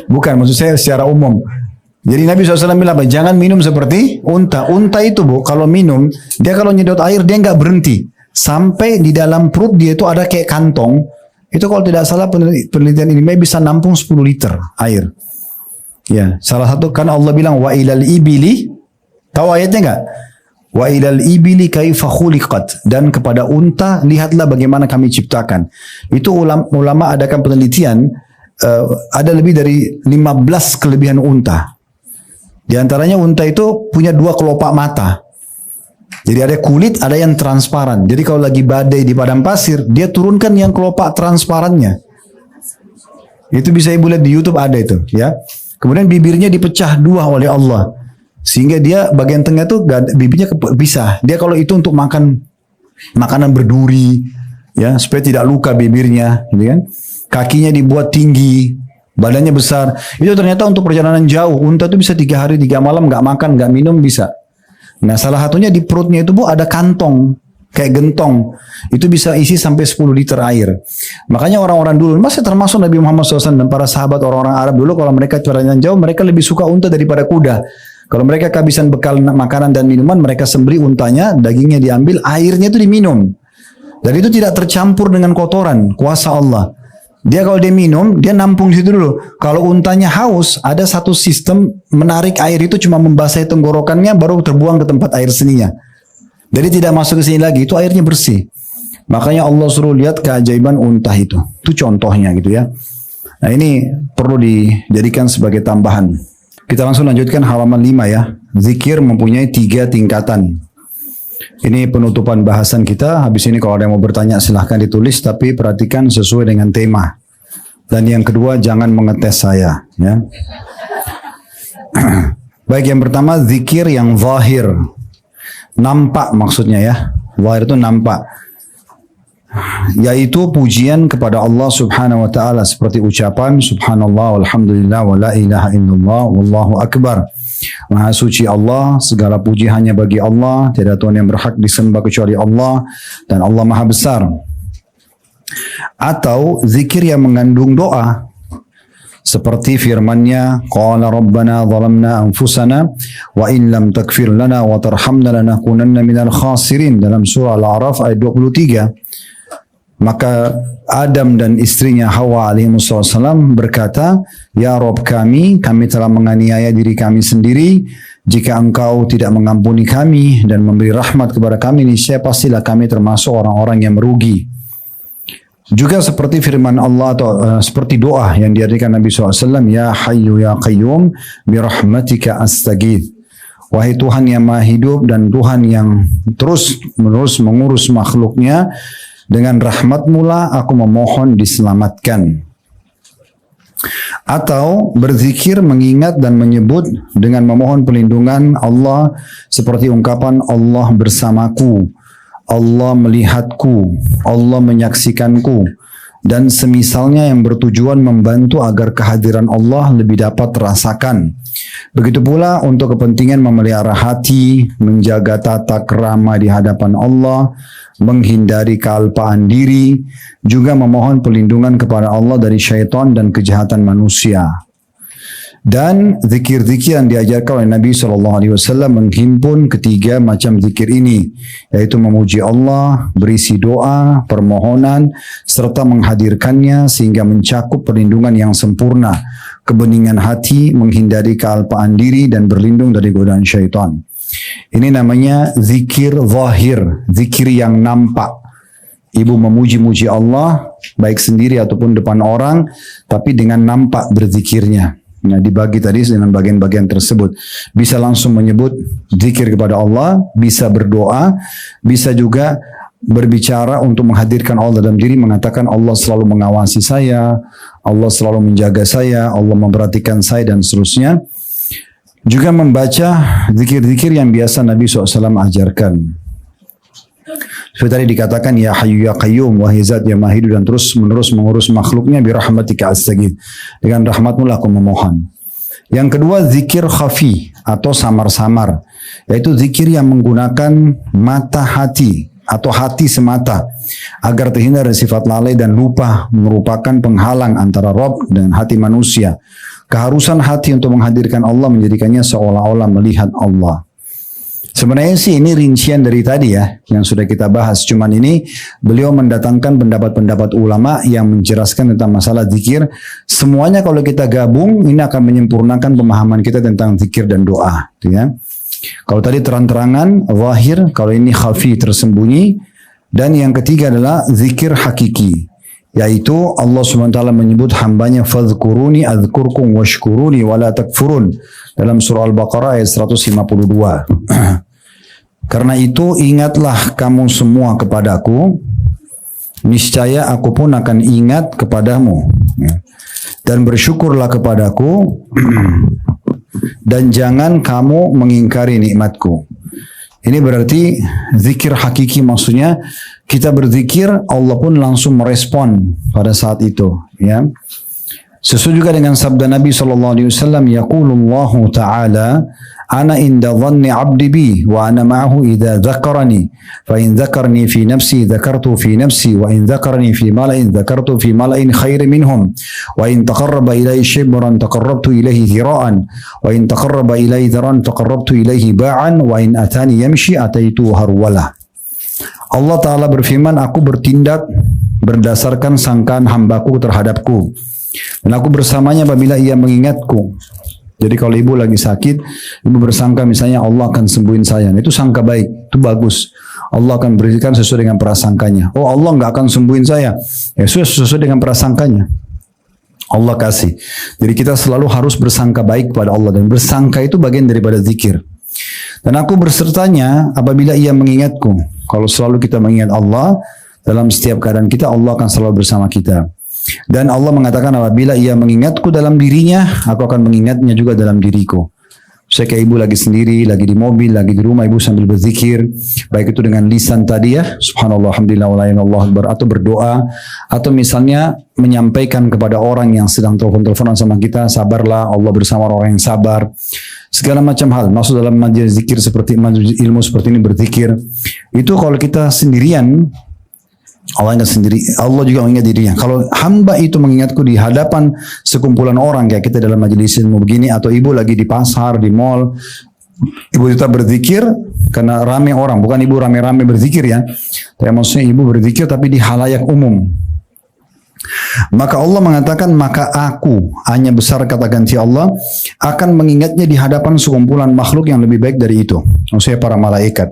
Bukan, maksud saya secara umum. Jadi Nabi SAW bilang, jangan minum seperti unta. Unta itu Bu, kalau minum, dia kalau nyedot air, dia nggak berhenti. Sampai di dalam perut dia itu ada kayak kantong. Itu kalau tidak salah penelitian ini bisa nampung 10 liter air. Ya, salah satu kan Allah bilang wa ilal ibili, tahu ayatnya enggak? Wa ilal ibili kaifa khuliqat, dan kepada unta lihatlah bagaimana kami ciptakan. Itu ulama adakan penelitian, ada lebih dari 15 kelebihan unta. Di antaranya unta itu punya 2 kelopak mata. Jadi ada kulit, ada yang transparan. Jadi kalau lagi badai di padang pasir, dia turunkan yang kelopak transparannya. Itu bisa ibu lihat di YouTube, ada itu, ya. Kemudian bibirnya dipecah 2 oleh Allah, sehingga dia bagian tengah itu bibirnya pisah. Dia kalau itu untuk makan makanan berduri, ya, supaya tidak luka bibirnya, gitu kan. Kakinya dibuat tinggi, badannya besar. Itu ternyata untuk perjalanan jauh. Unta itu bisa 3 hari 3 malam nggak makan, nggak minum bisa. Nah, salah satunya di perutnya itu Bu ada kantong kayak gentong. Itu bisa isi sampai 10 liter air. Makanya orang-orang dulu, masih termasuk Nabi Muhammad SAW dan para sahabat orang-orang Arab dulu, kalau mereka perjalanan jauh, mereka lebih suka unta daripada kuda. Kalau mereka kehabisan bekal makanan dan minuman, mereka sembelih untanya, dagingnya diambil, airnya itu diminum. Dan itu tidak tercampur dengan kotoran, kuasa Allah. Dia kalau dia minum, dia nampung di situ dulu. Kalau untanya haus, ada satu sistem menarik air itu cuma membasahi tenggorokannya, baru terbuang ke tempat air seninya. Jadi tidak masuk ke sini lagi, itu airnya bersih. Makanya Allah suruh lihat keajaiban unta itu. Itu contohnya gitu ya. Nah ini perlu dijadikan sebagai tambahan. Kita langsung lanjutkan halaman 5 ya. Zikir mempunyai 3 tingkatan. Ini penutupan bahasan kita. Habis ini kalau ada yang mau bertanya silahkan ditulis, tapi perhatikan sesuai dengan tema. Dan yang kedua, jangan mengetes saya. Ya. Baik, yang pertama zikir yang zahir. Nampak maksudnya ya. Zahir itu nampak. Yaitu pujian kepada Allah subhanahu wa ta'ala. Seperti ucapan subhanallah walhamdulillah wa la ilaha illallah wallahu akbar. Maha suci Allah, segala puji hanya bagi Allah, tidak Tuhan yang berhak disembah kecuali Allah, dan Allah maha besar. Atau zikir yang mengandung doa, seperti firman-Nya, qala rabbana zalamna anfusana wa in lam takfir lana wa tarhamna lanakunanna minal khasirin, dalam surah Al-A'raf ayat 23. Maka Adam dan istrinya Hawa alaihissalam berkata, Ya Rabb kami telah menganiaya diri kami sendiri. Jika engkau tidak mengampuni kami dan memberi rahmat kepada kami, niscaya pastilah kami termasuk orang-orang yang merugi. Juga seperti firman Allah atau seperti doa yang diajarkan Nabi SAW, Ya Hayyu Ya Qayyum birahmatika astaghith. Wahai Tuhan yang maha hidup dan Tuhan yang terus menerus mengurus makhluknya, dengan rahmat-Mu lah aku memohon diselamatkan. Atau berzikir mengingat dan menyebut dengan memohon perlindungan Allah seperti ungkapan Allah bersamaku, Allah melihatku, Allah menyaksikanku, dan semisalnya yang bertujuan membantu agar kehadiran Allah lebih dapat terasakan. Begitu pula untuk kepentingan memelihara hati, menjaga tata krama di hadapan Allah, menghindari kealpaan diri, juga memohon perlindungan kepada Allah dari syaitan dan kejahatan manusia. Dan zikir-zikir yang diajarkan oleh Nabi SAW menghimpun ketiga macam zikir ini, yaitu memuji Allah, berisi doa, permohonan, serta menghadirkannya sehingga mencakup perlindungan yang sempurna, kebeningan hati, menghindari kealpaan diri, dan berlindung dari godaan syaitan. Ini namanya zikir zahir, zikir yang nampak. Ibu memuji-muji Allah, baik sendiri ataupun depan orang, tapi dengan nampak berzikirnya. Nah, dibagi tadi dengan bagian-bagian tersebut. Bisa langsung menyebut zikir kepada Allah, bisa berdoa, bisa juga berbicara untuk menghadirkan Allah dalam diri, mengatakan Allah selalu mengawasi saya, Allah selalu menjaga saya, Allah memperhatikan saya, dan seterusnya. Juga membaca zikir-zikir yang biasa Nabi SAW ajarkan. Seperti tadi dikatakan, Ya Hayyu Ya Qayyum, Wahai Zat yang Maha Hidup dan terus menerus mengurus makhluknya, birahmatika astaghith. Dengan rahmatmu lah aku memohon. Yang kedua, zikir khafi atau samar-samar, yaitu zikir yang menggunakan mata hati atau hati semata agar terhindar dari sifat lalai dan lupa, merupakan penghalang antara Rabb dan hati manusia. Keharusan hati untuk menghadirkan Allah menjadikannya seolah-olah melihat Allah. Sebenarnya sih ini rincian dari tadi ya, yang sudah kita bahas. Cuman ini beliau mendatangkan pendapat-pendapat ulama yang menjelaskan tentang masalah zikir. Semuanya kalau kita gabung, ini akan menyempurnakan pemahaman kita tentang zikir dan doa. Ya. Kalau tadi terang-terangan, zahir, kalau ini khafi, tersembunyi. Dan yang ketiga adalah zikir hakiki, yaitu Allah SWT menyebut hambanya fadhkuruni adhkurkum washkuruni wala takfurun dalam surah Al-Baqarah ayat 152. Karena itu ingatlah kamu semua kepadaku, niscaya aku pun akan ingat kepadamu, dan bersyukurlah kepadaku dan jangan kamu mengingkari nikmatku. Ini berarti zikir hakiki, maksudnya kita berzikir, Allah pun langsung merespon pada saat itu. Ya. Sesuai juga dengan sabda Nabi SAW, Yaqulullahu ta'ala, Ana inda dhanni abdi bi, wa ana ma'ahu idha dhakarani, fa in dhakarni fi nafsi, dhakartu fi nafsi, wa in dhakarni fi mala'in, dhakartu fi mala'in khairi minhum, wa in taqarraba ilai shibran, taqarrabtu ilaihi dhira'an, wa in taqarraba ilai dharan, taqarrabtu ilaihi ba'an, wa in atani yamshi, ataitu harwala. Allah Ta'ala berfirman, aku bertindak berdasarkan sangkaan hambaku terhadapku, dan aku bersamanya apabila ia mengingatku. Jadi kalau ibu lagi sakit, ibu bersangka misalnya Allah akan sembuhin saya, itu sangka baik, itu bagus. Allah akan berikan sesuai dengan prasangkanya. Oh, Allah nggak akan sembuhin saya, ya sesuai dengan prasangkanya. Allah kasih. Jadi kita selalu harus bersangka baik kepada Allah, dan bersangka itu bagian daripada zikir. Dan aku bersertanya apabila ia mengingatku. Kalau selalu kita mengingat Allah dalam setiap keadaan kita, Allah akan selalu bersama kita. Dan Allah mengatakan apabila ia mengingatku dalam dirinya, aku akan mengingatnya juga dalam diriku. Saya kayak ibu lagi sendiri, lagi di mobil, lagi di rumah, ibu sambil berzikir, baik itu dengan lisan tadi ya, subhanallah, alhamdulillah, wa la ilaha illallah, atau berdoa, atau misalnya menyampaikan kepada orang yang sedang telepon-teleponan sama kita, sabarlah, Allah bersama orang yang sabar. Segala macam hal, maksud dalam majelis zikir seperti majelis ilmu seperti ini berzikir, itu kalau kita sendirian, Allah ingat sendiri, Allah juga mengingat dirinya. Kalau hamba itu mengingatku di hadapan sekumpulan orang, kayak kita dalam majelis ilmu begini, atau ibu lagi di pasar, di mall, ibu tetap berzikir karena rame orang, bukan ibu rame-rame berzikir ya, tapi maksudnya ibu berzikir tapi di halayak umum. Maka Allah mengatakan, maka aku, hanya besar kata ganti Allah, akan mengingatnya di hadapan sekumpulan makhluk yang lebih baik dari itu, maksudnya para malaikat.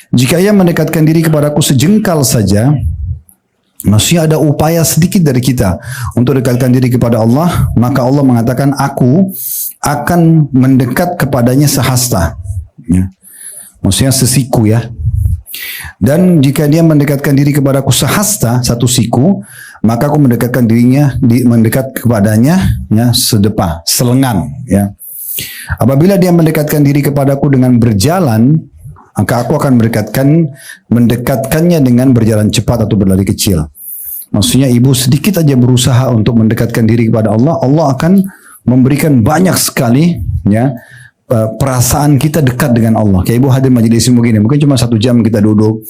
Jika ia mendekatkan diri kepadaku sejengkal saja, maksudnya ada upaya sedikit dari kita untuk dekatkan diri kepada Allah, maka Allah mengatakan aku akan mendekat kepadanya sehasta, ya. Maksudnya sesiku ya. Dan jika dia mendekatkan diri kepadaku sehasta, satu siku, maka aku mendekatkan dirinya, mendekat kepadanya, ya, selengan, ya. Apabila dia mendekatkan diri kepadaku dengan berjalan, maka aku akan mendekatkannya dengan berjalan cepat atau berlari kecil. Maksudnya ibu sedikit aja berusaha untuk mendekatkan diri kepada Allah, Allah akan memberikan banyak sekali, ya, perasaan kita dekat dengan Allah. Kayak ibu hadir majelis begini, mungkin cuma 1 jam kita duduk,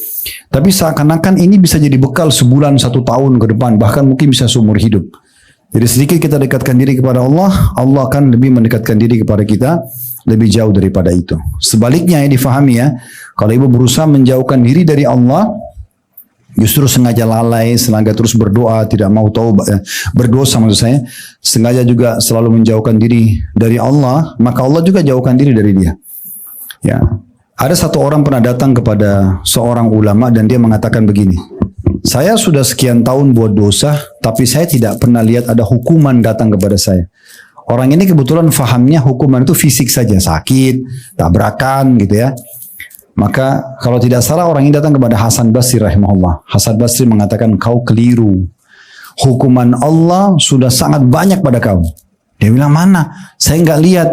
tapi seakan-akan ini bisa jadi bekal sebulan, 1 tahun ke depan, bahkan mungkin bisa seumur hidup. Jadi sedikit kita dekatkan diri kepada Allah, Allah akan lebih mendekatkan diri kepada kita lebih jauh daripada itu. Sebaliknya ya, difahami ya, kalau ibu berusaha menjauhkan diri dari Allah, justru sengaja lalai, sengaja terus berdoa, tidak mau berdosa maksud saya, sengaja juga selalu menjauhkan diri dari Allah, maka Allah juga jauhkan diri dari dia. Ya, ada satu orang pernah datang kepada seorang ulama dan dia mengatakan begini, saya sudah sekian tahun buat dosa, tapi saya tidak pernah lihat ada hukuman datang kepada saya. Orang ini kebetulan fahamnya hukuman itu fisik saja, sakit, tabrakan gitu ya. Maka kalau tidak salah orang ini datang kepada Hasan Basri rahimahullah. Hasan Basri mengatakan, kau keliru. Hukuman Allah sudah sangat banyak pada kau. Dia bilang, mana? Saya nggak lihat.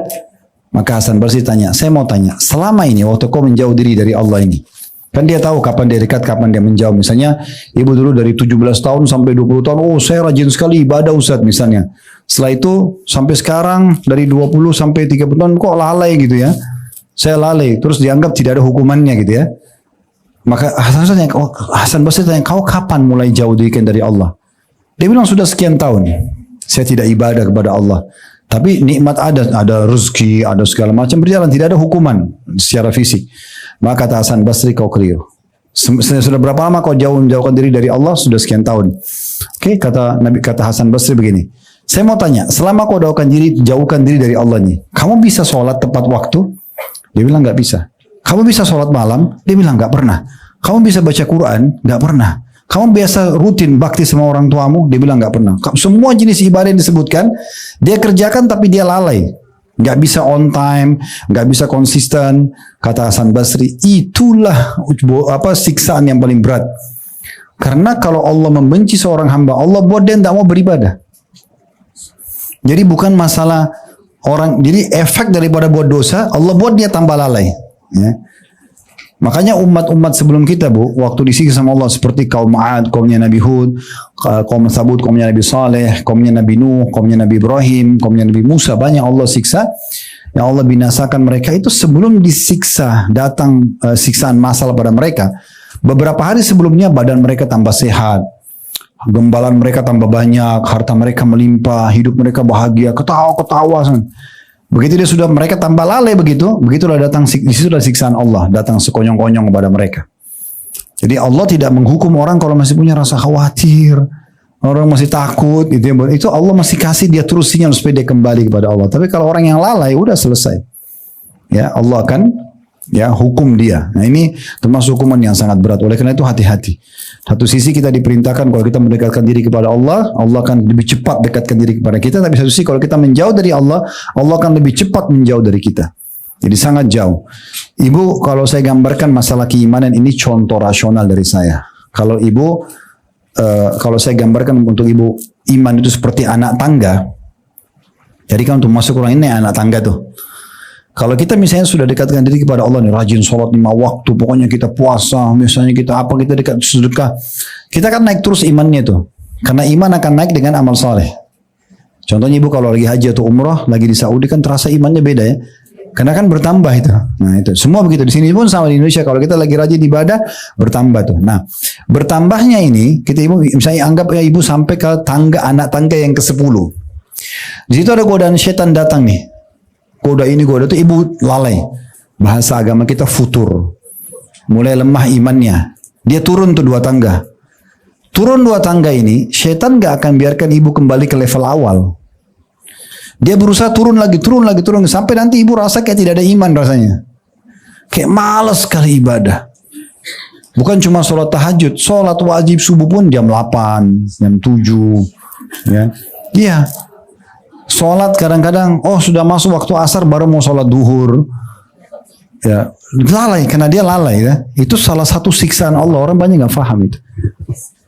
Maka Hasan Basri tanya, saya mau tanya, selama ini waktu kau menjauh diri dari Allah ini, kan dia tahu kapan dia dekat, kapan dia menjauh. Misalnya, ibu dulu dari 17 tahun sampai 20 tahun, oh saya rajin sekali ibadah Ustaz misalnya. Setelah itu, sampai sekarang, dari 20 sampai 30 tahun, kok lalai gitu ya. Saya lalai, terus dianggap tidak ada hukumannya gitu ya. Maka Hasan Basri tanya, kau kapan mulai jauh diri dari Allah? Dia bilang, sudah sekian tahun. Saya tidak ibadah kepada Allah. Tapi nikmat ada rezeki, ada segala macam berjalan, tidak ada hukuman secara fisik. Maka kata Hasan Basri, kau keliru. Sudah berapa lama kau menjauhkan diri dari Allah? Sudah sekian tahun. Oke, kata Hasan Basri begini. Saya mau tanya, selama kau jauhkan diri dari Allah nih, kamu bisa sholat tepat waktu? Dia bilang nggak bisa. Kamu bisa sholat malam? Dia bilang nggak pernah. Kamu bisa baca Quran? Nggak pernah. Kamu biasa rutin bakti sama orang tuamu? Dia bilang nggak pernah. Semua jenis ibadah yang disebutkan, dia kerjakan tapi dia lalai. Nggak bisa on time, nggak bisa konsisten. Kata Hasan Basri, itulah siksaan yang paling berat. Karena kalau Allah membenci seorang hamba, Allah buat dia tidak mau beribadah. Jadi bukan masalah jadi efek daripada buat dosa, Allah buat dia tambah lalai. Ya. Makanya umat-umat sebelum kita waktu disiksa sama Allah seperti kaum Ad, kaumnya Nabi Hud, kaum Thabud, kaumnya Nabi Saleh, kaumnya Nabi Nuh, kaumnya Nabi Ibrahim, kaumnya Nabi Musa, banyak Allah siksa. Yang Allah binasakan mereka itu sebelum disiksa, datang siksaan masalah pada mereka. Beberapa hari sebelumnya badan mereka tambah sehat, gembalan mereka tambah banyak, harta mereka melimpah, hidup mereka bahagia, ketawa-ketawa. Begitu mereka tambah lalai begitulah datang disitulah siksaan Allah, datang sekonyong-konyong kepada mereka. Jadi Allah tidak menghukum orang kalau masih punya rasa khawatir, orang masih takut, itu Allah masih kasih dia terus sinyal supaya dia kembali kepada Allah. Tapi kalau orang yang lalai udah selesai, ya Allah akan hukum dia. Nah ini termasuk hukuman yang sangat berat. Oleh karena itu hati-hati. Satu sisi kita diperintahkan kalau kita mendekatkan diri kepada Allah, Allah akan lebih cepat dekatkan diri kepada kita. Tapi satu sisi kalau kita menjauh dari Allah, Allah akan lebih cepat menjauh dari kita. Jadi sangat jauh. Ibu, kalau saya gambarkan masalah keimanan ini contoh rasional dari saya. Kalau ibu, kalau saya gambarkan untuk ibu, iman itu seperti anak tangga. Jadi kan untuk masuk orang ini anak tangga tuh. Kalau kita misalnya sudah dekatkan diri kepada Allah nih, rajin sholat 5 waktu, pokoknya kita puasa, misalnya kita dekat sedekah, kita akan naik terus imannya tuh. Karena iman akan naik dengan amal saleh. Contohnya ibu kalau lagi haji atau umrah, lagi di Saudi kan terasa imannya beda ya. Karena kan bertambah itu. Nah itu semua begitu. Di sini pun sama di Indonesia. Kalau kita lagi rajin ibadah, bertambah tuh. Nah bertambahnya ini, kita ibu misalnya anggap ya ibu sampai ke anak tangga yang ke-10. Di situ ada godaan setan datang nih. Goda ini, goda itu, ibu lalai. Bahasa agama kita futur. Mulai lemah imannya. Dia turun tuh 2 tangga. Turun 2 tangga ini, setan gak akan biarkan ibu kembali ke level awal. Dia berusaha turun lagi, sampai nanti ibu rasa kayak tidak ada iman rasanya. Kayak malas sekali ibadah. Bukan cuma sholat tahajud, sholat wajib subuh pun jam 8, jam 7. Ya. Iya. Sholat kadang-kadang, sudah masuk waktu asar baru mau sholat duhur. Ya, lalai, karena dia lalai ya. Itu salah satu siksaan Allah, orang banyak nggak paham itu.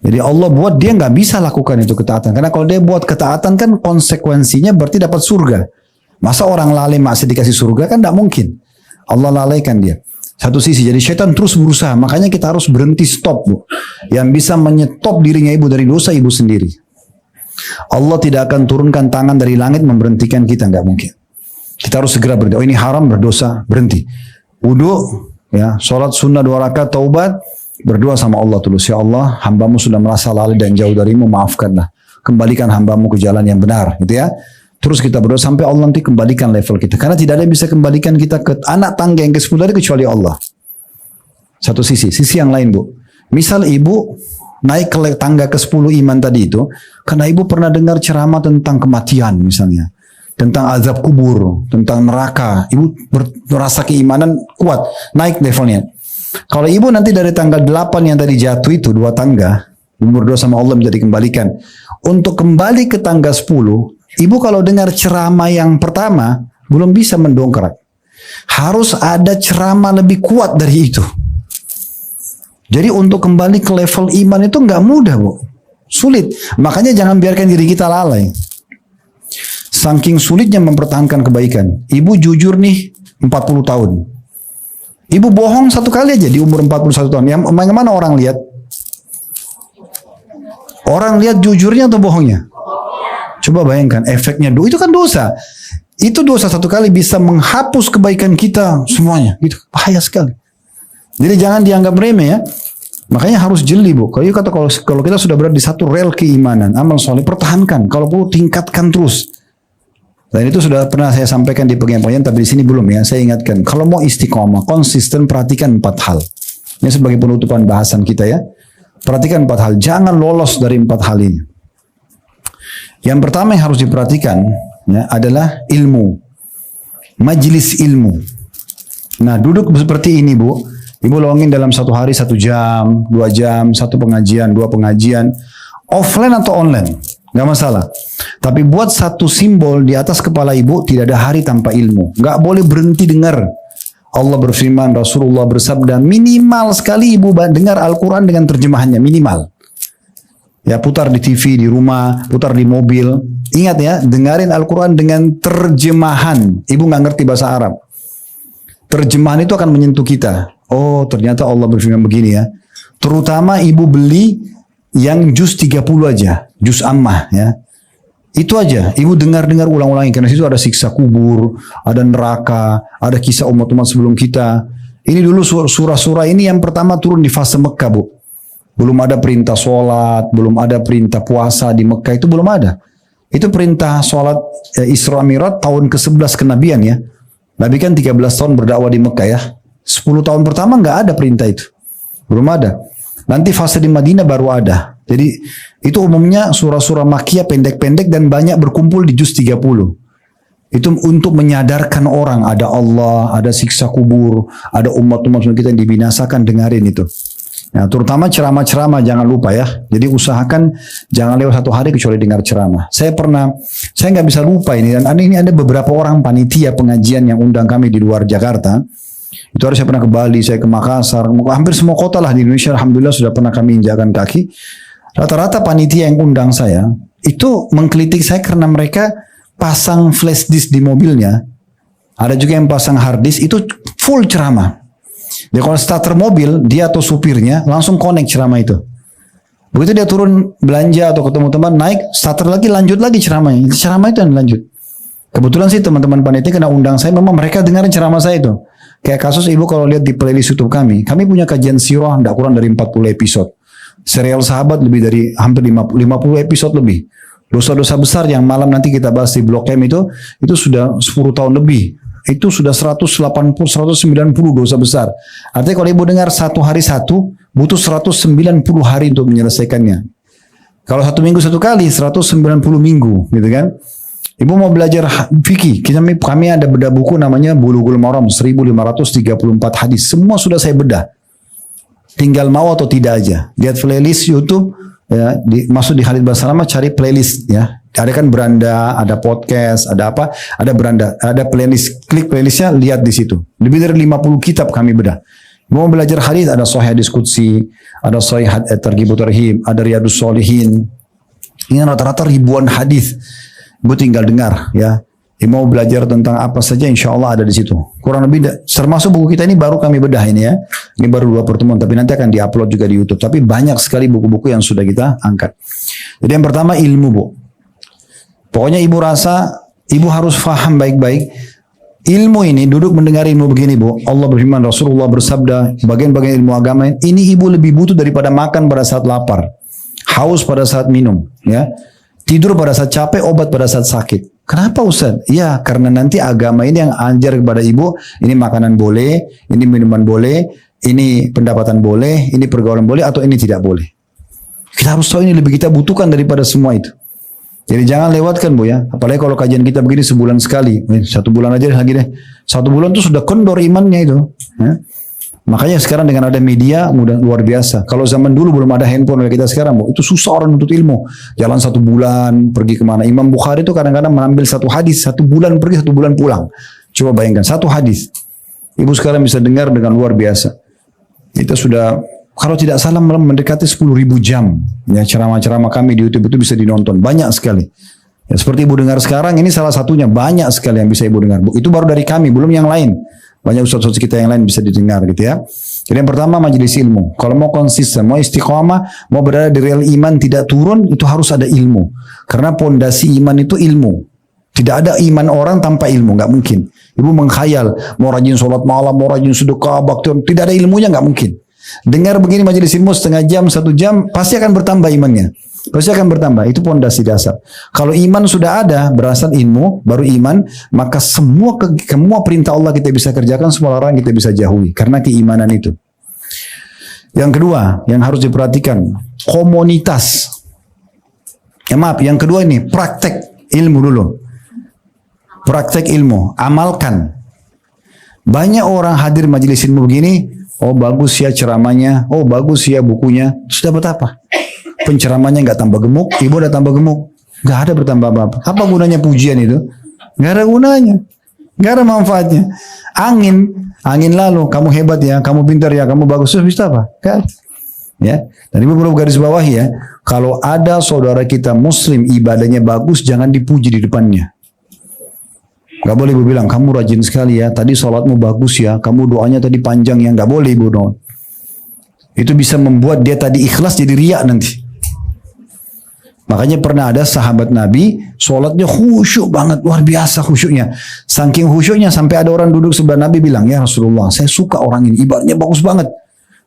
Jadi Allah buat dia nggak bisa lakukan itu ketaatan. Karena kalau dia buat ketaatan kan konsekuensinya berarti dapat surga. Masa orang lalai maksiat dikasih surga kan tidak mungkin. Allah lalaikan dia. Satu sisi, jadi syaitan terus berusaha. Makanya kita harus berhenti stop, Bu. Yang bisa menyetop dirinya ibu dari dosa, ibu sendiri. Allah tidak akan turunkan tangan dari langit memberhentikan kita, nggak mungkin. Kita harus segera berhenti. Oh ini haram, berdosa, berhenti. Wudu, ya, sholat sunnah 2 rakaat, taubat, berdoa sama Allah tulus. Ya Allah, hambamu sudah merasa lalai dan jauh darimu, maafkanlah. Kembalikan hambamu ke jalan yang benar, gitu ya. Terus kita berdoa sampai Allah nanti kembalikan level kita. Karena tidak ada yang bisa kembalikan kita ke anak tangga yang ke-10 tadi kecuali Allah. Satu sisi. Sisi yang lain, Bu. Misal ibu naik ke tangga ke-10 iman tadi itu, karena ibu pernah dengar ceramah tentang kematian misalnya. Tentang azab kubur, tentang neraka. Ibu merasa keimanan kuat, naik levelnya. Kalau ibu nanti dari tanggal 8 yang tadi jatuh itu, 2 tangga, ibu berdoa sama Allah menjadi dikembalikan. Untuk kembali ke tangga 10, ibu kalau dengar ceramah yang pertama, belum bisa mendongkrak. Harus ada ceramah lebih kuat dari itu. Jadi untuk kembali ke level iman itu nggak mudah, Bu. Sulit. Makanya jangan biarkan diri kita lalai. Saking sulitnya mempertahankan kebaikan. Ibu jujur nih 40 tahun. Ibu bohong 1 kali aja di umur 41 tahun. Yang mana orang lihat? Orang lihat jujurnya atau bohongnya? Coba bayangkan efeknya. Itu kan dosa. Itu dosa 1 kali bisa menghapus kebaikan kita semuanya. Itu bahaya sekali. Jadi jangan dianggap remeh ya. Makanya harus jeli, Bu. Kalau kita sudah berada di satu rel keimanan, amal soleh, pertahankan. Kalau perlu tingkatkan terus. Dan itu sudah pernah saya sampaikan di penyampaian, tapi di sini belum ya. Saya ingatkan, kalau mau istiqomah, konsisten, perhatikan 4 hal. Ini sebagai penutupan bahasan kita ya. Perhatikan 4 hal. Jangan lolos dari 4 hal ini. Yang pertama yang harus diperhatikan ya, adalah ilmu. Majelis ilmu. Nah, duduk seperti ini, Bu. Ibu luangin dalam 1 hari 1 jam, 2 jam, 1 pengajian, 2 pengajian. Offline atau online, nggak masalah. Tapi buat satu simbol di atas kepala ibu, tidak ada hari tanpa ilmu. Nggak boleh berhenti dengar. Allah berfirman, Rasulullah bersabda, minimal sekali ibu dengar Al-Quran dengan terjemahannya, minimal. Ya putar di TV, di rumah, putar di mobil. Ingat ya, dengarin Al-Quran dengan terjemahan. Ibu nggak ngerti bahasa Arab. Terjemahan itu akan menyentuh kita. Oh ternyata Allah berfirman begini ya. Terutama ibu beli yang juz 30 aja. Juz ammah ya. Itu aja. Ibu dengar-dengar ulang-ulangi. Karena situ ada siksa kubur. Ada neraka. Ada kisah umat-umat sebelum kita. Ini dulu surah-surah ini yang pertama turun di fase Mekah, Bu. Belum ada perintah sholat. Belum ada perintah puasa di Mekah. Itu belum ada. Itu perintah sholat Isra Mi'raj tahun ke-11 kenabian ya. Nabi kan 13 tahun berdakwah di Mekah ya. 10 tahun pertama nggak ada perintah itu. Belum ada. Nanti fase di Madinah baru ada. Jadi itu umumnya surah-surah Makkiyah pendek-pendek dan banyak berkumpul di juz 30. Itu untuk menyadarkan orang ada Allah, ada siksa kubur, ada umat-umat kita yang dibinasakan, dengarin itu. Nah, terutama ceramah-ceramah jangan lupa ya. Jadi usahakan jangan lewat 1 hari kecuali dengar ceramah. Saya nggak bisa lupa ini. Dan ini ada beberapa orang panitia pengajian yang undang kami di luar Jakarta. Itu harus saya pernah ke Bali, saya ke Makassar, hampir semua kota lah di Indonesia. Alhamdulillah sudah pernah kami injakan kaki. Rata-rata panitia yang undang saya itu mengkritik saya karena mereka pasang flash disk di mobilnya. Ada juga yang pasang hard disk itu full ceramah. Dia kalau starter mobil, dia atau supirnya langsung connect ceramah itu. Begitu dia turun belanja atau ketemu teman, naik, starter lagi, lanjut lagi ceramahnya. Ceramah itu yang lanjut. Kebetulan sih teman-teman panitia kena undang saya, memang mereka dengarin ceramah saya itu. Kayak kasus ibu kalau lihat di playlist YouTube kami punya kajian sirah tidak kurang dari 40 episode. Serial sahabat lebih dari hampir 50 episode lebih. Dosa-dosa besar yang malam nanti kita bahas di Blog M itu sudah 10 tahun lebih. Itu sudah 180, 190 dosa besar. Artinya kalau ibu dengar 1 hari 1, butuh 190 hari untuk menyelesaikannya. Kalau 1 minggu 1 kali, 190 minggu, gitu kan? Ibu mau belajar fikih, kami ada bedah buku namanya Bulughul Maram, 1534 hadis. Semua sudah saya bedah. Tinggal mau atau tidak aja. Lihat playlist YouTube, ya, masuk di Khalid Basalamah, cari playlist ya. Ada kan beranda, ada podcast, ada apa, ada beranda, ada playlist. Klik playlistnya, lihat di situ. Lebih dari 50 kitab kami bedah. Mau belajar hadis, ada Sahih Hadis Qudsi, ada Sahih Targhib Tarhib, ada Riyadhus Shalihin. Ini rata-rata ribuan hadis. Ibu tinggal dengar ya. Mau belajar tentang apa saja, insya Allah ada di situ. Kurang lebih termasuk buku kita ini baru kami bedah ini ya. Ini baru 2 pertemuan, tapi nanti akan diupload juga di YouTube. Tapi banyak sekali buku-buku yang sudah kita angkat. Jadi yang pertama ilmu, Bu. Pokoknya ibu rasa, ibu harus faham baik-baik. Ilmu ini, duduk mendengar ilmu begini, Bu. Allah berfirman, Rasulullah bersabda, bagian-bagian ilmu agama ini ibu lebih butuh daripada makan pada saat lapar, haus pada saat minum, ya, tidur pada saat capek, obat pada saat sakit. Kenapa Ustaz? Ya, karena nanti agama ini yang ajar kepada ibu, ini makanan boleh, ini minuman boleh, ini pendapatan boleh, ini pergaulan boleh, atau ini tidak boleh. Kita harus tahu ini lebih kita butuhkan daripada semua itu. Jadi jangan lewatkan, Bu ya. Apalagi kalau kajian kita begini sebulan sekali. 1 bulan aja lagi deh. 1 bulan itu sudah kendor imannya itu. Ya. Makanya sekarang dengan ada media mudah luar biasa. Kalau zaman dulu belum ada handphone kayak kita sekarang, Bu, itu susah orang untuk ilmu. Jalan 1 bulan pergi kemana. Imam Bukhari itu kadang-kadang mengambil 1 hadis 1 bulan pergi 1 bulan pulang. Coba bayangkan 1 hadis. Ibu sekarang bisa dengar dengan luar biasa. Kita sudah kalau tidak salah mendekati 10.000 jam. Ya, ceramah-ceramah kami di YouTube itu bisa dinonton banyak sekali. Ya, seperti ibu dengar sekarang ini salah satunya, banyak sekali yang bisa ibu dengar. Itu baru dari kami, belum yang lain. Banyak ustaz-ustaz kita yang lain bisa didengar gitu ya. Jadi yang pertama majelis ilmu. Kalau mau konsisten, mau istiqamah, mau berada di real iman tidak turun, itu harus ada ilmu. Karena pondasi iman itu ilmu. Tidak ada iman orang tanpa ilmu, nggak mungkin. Ibu mengkhayal, mau rajin sholat malam, mau rajin sedekah, bakti, tidak ada ilmunya nggak mungkin. Dengar begini majelis ilmu setengah jam, 1 jam, pasti akan bertambah imannya. Pasti akan bertambah. Itu pondasi dasar. Kalau iman sudah ada, berasal ilmu, baru iman, maka semua perintah Allah kita bisa kerjakan, semua orang kita bisa jauhi. Karena keimanan itu. Yang kedua, yang harus diperhatikan, komunitas. Ya maaf, yang kedua ini, praktek ilmu dulu. Praktek ilmu, amalkan. Banyak orang hadir majelis ilmu begini, oh bagus ya ceramahnya, oh bagus ya bukunya, sudah dapat apa? Penceramahnya nggak tambah gemuk, ibu udah tambah gemuk, nggak ada bertambah apa-apa. Apa gunanya pujian itu? Nggak ada gunanya, nggak ada manfaatnya. Angin lalu, kamu hebat ya, kamu pintar ya, kamu bagus, terus bisa apa? Kan? Ya, dan ibu perlu garis bawahi ya, kalau ada saudara kita muslim ibadahnya bagus, jangan dipuji di depannya. Gak boleh ibu bilang, kamu rajin sekali ya, tadi sholatmu bagus ya, kamu doanya tadi panjang ya, gak boleh ibu dong. Itu bisa membuat dia tadi ikhlas jadi riak nanti. Makanya pernah ada sahabat Nabi, sholatnya khusyuk banget, luar biasa khusyuknya. Saking khusyuknya sampai ada orang duduk sebelah Nabi bilang, ya Rasulullah, saya suka orang ini, ibadahnya bagus banget.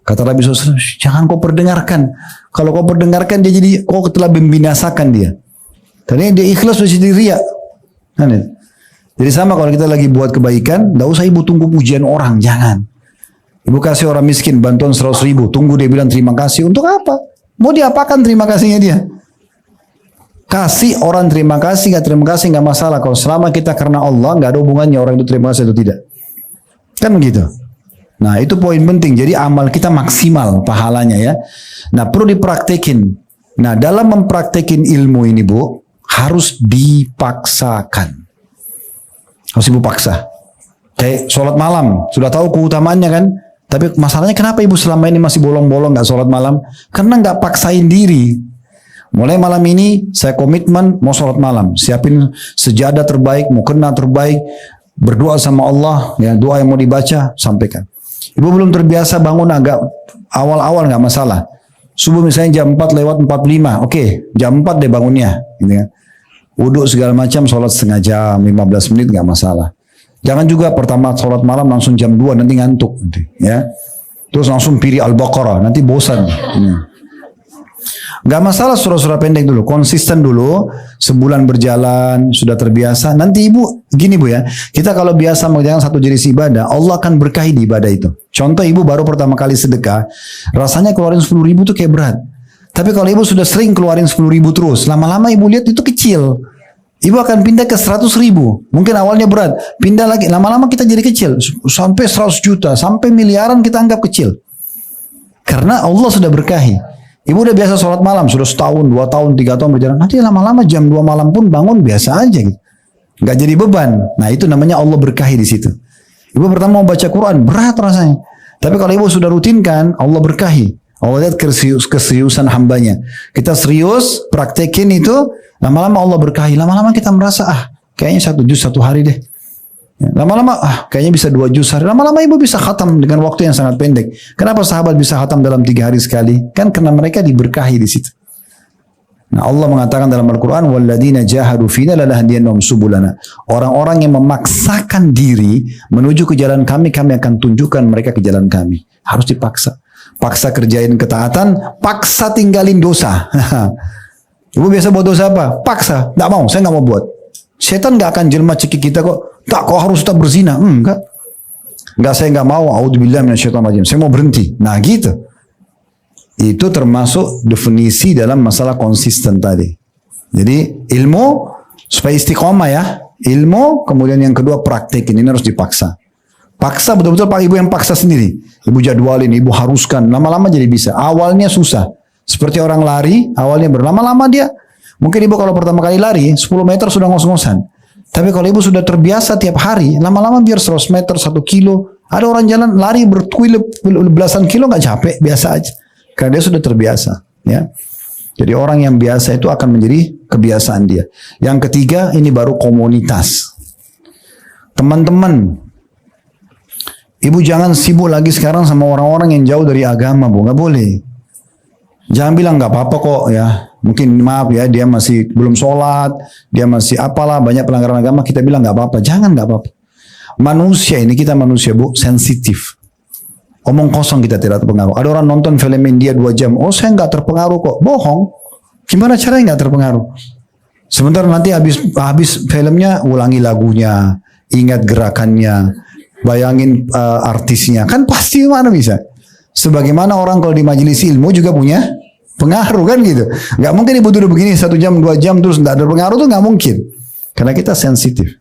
Kata Nabi SAW, jangan kau perdengarkan. Kalau kau perdengarkan dia jadi, kau telah membinasakan dia. Tadinya dia ikhlas jadi riak. Kan itu? Jadi sama kalau kita lagi buat kebaikan, tidak usah ibu tunggu pujian orang, jangan. Ibu kasih orang miskin bantuan 100.000, tunggu dia bilang terima kasih, untuk apa? Mau diapakan terima kasihnya dia? Kasih orang terima kasih, nggak masalah. Kalau selama kita karena Allah, nggak ada hubungannya orang itu terima kasih atau tidak. Kan begitu. Nah itu poin penting, jadi amal kita maksimal pahalanya ya. Nah perlu dipraktekin. Nah dalam mempraktekin ilmu ini Bu, harus dipaksakan. Harus ibu paksa. Kayak sholat malam, sudah tahu keutamaannya kan? Tapi masalahnya kenapa ibu selama ini masih bolong-bolong nggak sholat malam? Karena nggak paksain diri. Mulai malam ini saya komitmen mau sholat malam, siapin sejadah terbaik, mau kena terbaik, berdoa sama Allah, ya doa yang mau dibaca sampaikan. Ibu belum terbiasa bangun agak awal-awal nggak masalah. Subuh misalnya jam 4 lewat 45, oke, jam 4 deh bangunnya, gitu kan? Wudhu segala macam, sholat setengah jam, 15 menit nggak masalah. Jangan juga pertama sholat malam langsung jam 2 nanti ngantuk, ya. Terus langsung pilih Al-Baqarah, nanti bosan. Nggak masalah surah-surah pendek dulu, konsisten dulu, sebulan berjalan, sudah terbiasa. Nanti ibu, gini Bu ya, kita kalau biasa mengerjakan satu jenis ibadah, Allah akan berkahi di ibadah itu. Contoh ibu baru pertama kali sedekah, rasanya keluarin 10.000 tuh kayak berat. Tapi kalau ibu sudah sering keluarin 10.000 terus, lama-lama ibu lihat itu kecil. Ibu akan pindah ke 100.000. Mungkin awalnya berat, pindah lagi. Lama-lama kita jadi kecil. Sampai 100 juta, sampai miliaran kita anggap kecil. Karena Allah sudah berkahi. Ibu udah biasa sholat malam, sudah setahun, 2 tahun, 3 tahun berjalan. Nanti lama-lama jam 2 malam pun bangun biasa aja gitu. Gak jadi beban. Nah itu namanya Allah berkahi di situ. Ibu pertama mau baca Quran, berat rasanya. Tapi kalau ibu sudah rutinkan, Allah berkahi. Allah lihat keseriusan hambanya. Kita serius, praktekin itu, lama-lama Allah berkahi. Lama-lama kita merasa, kayaknya 1 juz 1 hari deh. Ya, lama-lama, kayaknya bisa 2 juz sehari. Lama-lama ibu bisa khatam dengan waktu yang sangat pendek. Kenapa sahabat bisa khatam dalam 3 hari sekali? Kan karena mereka diberkahi di situ. Nah, Allah mengatakan dalam Al-Quran, وَالَّذِينَ جَاهَدُوا فِينَا لَنَهْدِيَنَّهُمْ سُبُلَنَا. Orang-orang yang memaksakan diri menuju ke jalan kami akan tunjukkan mereka ke jalan kami. Harus dipaksa. Paksa kerjain ketaatan, paksa tinggalin dosa. Ibu biasa buat dosa apa? Paksa. Tidak mau, saya nggak mau buat. Setan nggak akan jelma cekik kita kok. Tak, kau harus tetap berzina. Enggak. Enggak, saya nggak mau. A'udzubillah minasyaitonir rajim. Saya mau berhenti. Nah gitu. Itu termasuk definisi dalam masalah konsisten tadi. Jadi ilmu supaya istiqomah ya. Ilmu, kemudian yang kedua praktek. Ini harus dipaksa. Paksa betul-betul Pak Ibu yang paksa sendiri. Ibu jadwalin, ibu haruskan. Lama-lama jadi bisa. Awalnya susah. Seperti orang lari, awalnya berlama-lama dia. Mungkin ibu kalau pertama kali lari, 10 meter sudah ngos-ngosan. Tapi kalau ibu sudah terbiasa tiap hari, lama-lama biar 100 meter, 1 kilo. Ada orang jalan lari berkuil belasan kilo nggak capek, biasa aja. Karena dia sudah terbiasa. Ya. Jadi orang yang biasa itu akan menjadi kebiasaan dia. Yang ketiga, ini baru komunitas. Teman-teman, ibu jangan sibuk lagi sekarang sama orang-orang yang jauh dari agama, Bu. Nggak boleh. Jangan bilang nggak apa-apa kok ya. Mungkin maaf ya, dia masih belum sholat, dia masih apalah, banyak pelanggaran agama, kita bilang nggak apa-apa. Jangan nggak apa-apa. Manusia ini, kita manusia Bu, sensitif. Omong kosong kita tidak terpengaruh. Ada orang nonton film India 2 jam. Oh saya nggak terpengaruh kok. Bohong. Gimana caranya nggak terpengaruh? Sebentar nanti habis filmnya ulangi lagunya, ingat gerakannya, bayangin artisnya. Kan pasti mana bisa. Sebagaimana orang kalau di majelis ilmu juga punya pengaruh kan gitu. Nggak mungkin ibu duduk begini 1 jam 2 jam terus nggak ada pengaruh tuh nggak mungkin. Karena kita sensitif.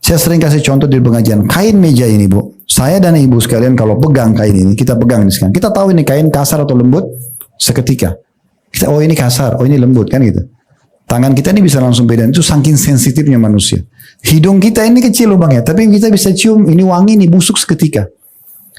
Saya sering kasih contoh di pengajian. Kain meja ini Bu. Saya dan ibu sekalian kalau pegang kain ini, kita pegang ini sekarang. Kita tahu ini kain kasar atau lembut seketika. Kita, oh ini kasar, oh ini lembut kan gitu. Tangan kita ini bisa langsung beda. Itu saking sensitifnya manusia. Hidung kita ini kecil lubangnya, tapi kita bisa cium ini wangi, ini busuk seketika.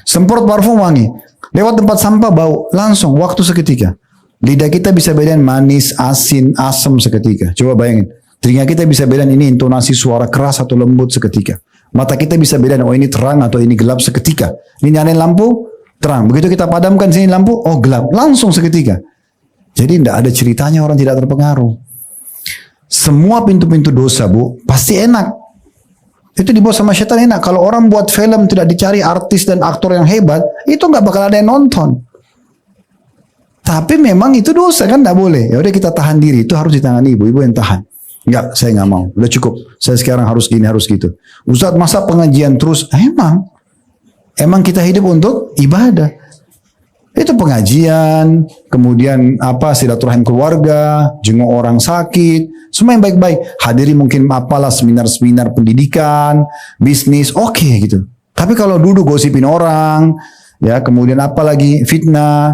Semprot parfum wangi. Lewat tempat sampah bau, langsung waktu seketika. Lidah kita bisa bedain manis, asin, asam seketika. Coba bayangin. Telinga kita bisa bedain ini intonasi suara keras atau lembut seketika. Mata kita bisa bedain, oh ini terang atau ini gelap seketika. Ini nyalain lampu, terang. Begitu kita padamkan sini lampu, oh gelap. Langsung seketika. Jadi tidak ada ceritanya orang tidak terpengaruh. Semua pintu-pintu dosa Bu, pasti enak. Itu dibawa sama setan enak. Kalau orang buat film tidak dicari artis dan aktor yang hebat, itu nggak bakal ada yang nonton. Tapi memang itu dosa kan, tidak boleh. Ya udah kita tahan diri, itu harus ditangani ibu yang tahan. Enggak, saya nggak mau. Udah cukup. Saya sekarang harus gini, harus gitu. Ustaz, masa pengajian terus? Emang kita hidup untuk ibadah. Itu pengajian, kemudian silaturahim keluarga, jenguk orang sakit, semua yang baik-baik. Hadiri mungkin apalah seminar-seminar pendidikan, bisnis, oke gitu. Tapi kalau duduk gosipin orang, ya kemudian apalagi fitnah,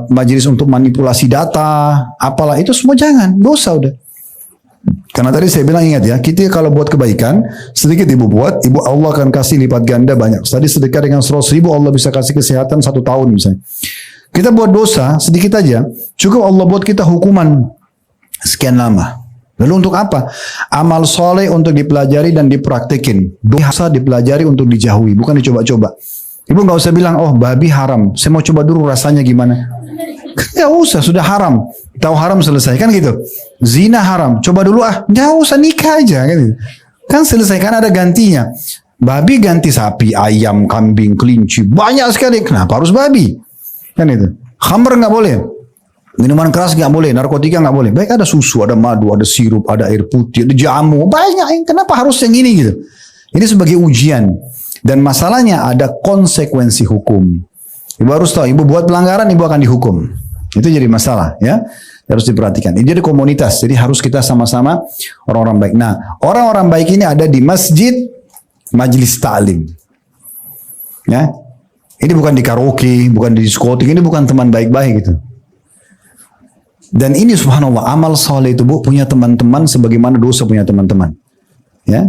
majelis untuk manipulasi data, apalah itu semua jangan, dosa udah. Karena tadi saya bilang ingat ya, kita kalau buat kebaikan, sedikit ibu buat, ibu Allah akan kasih lipat ganda banyak. Tadi sedekah dengan 100.000 Allah bisa kasih kesehatan 1 tahun misalnya. Kita buat dosa sedikit aja, cukup Allah buat kita hukuman sekian lama. Lalu untuk apa? Amal soleh untuk dipelajari dan dipraktekin. Dosa dipelajari untuk dijauhi, bukan dicoba-coba. Ibu nggak usah bilang, oh babi haram, saya mau coba dulu rasanya gimana. Nggak usah, sudah haram. Tahu haram selesai kan gitu. Zina haram, coba dulu nggak usah nikah aja kan gitu. Kan selesai, kan ada gantinya. Babi ganti sapi, ayam, kambing, kelinci, banyak sekali. Kenapa harus babi? Kan itu. Khamr nggak boleh. Minuman keras nggak boleh, narkotika nggak boleh. Baik ada susu, ada madu, ada sirup, ada air putih, ada jamu, banyak. Kenapa harus yang ini gitu? Ini sebagai ujian. Dan masalahnya ada konsekuensi hukum. Ibu harus tahu, ibu buat pelanggaran, ibu akan dihukum. Itu jadi masalah ya. Harus diperhatikan. Ini jadi komunitas. Jadi harus kita sama-sama orang-orang baik. Nah, orang-orang baik ini ada di masjid, majelis ta'lim. Ya. Ini bukan di karaoke, bukan di diskotik, ini bukan teman baik-baik gitu. Dan ini subhanallah, amal soleh itu Bu punya teman-teman sebagaimana dosa punya teman-teman. Ya.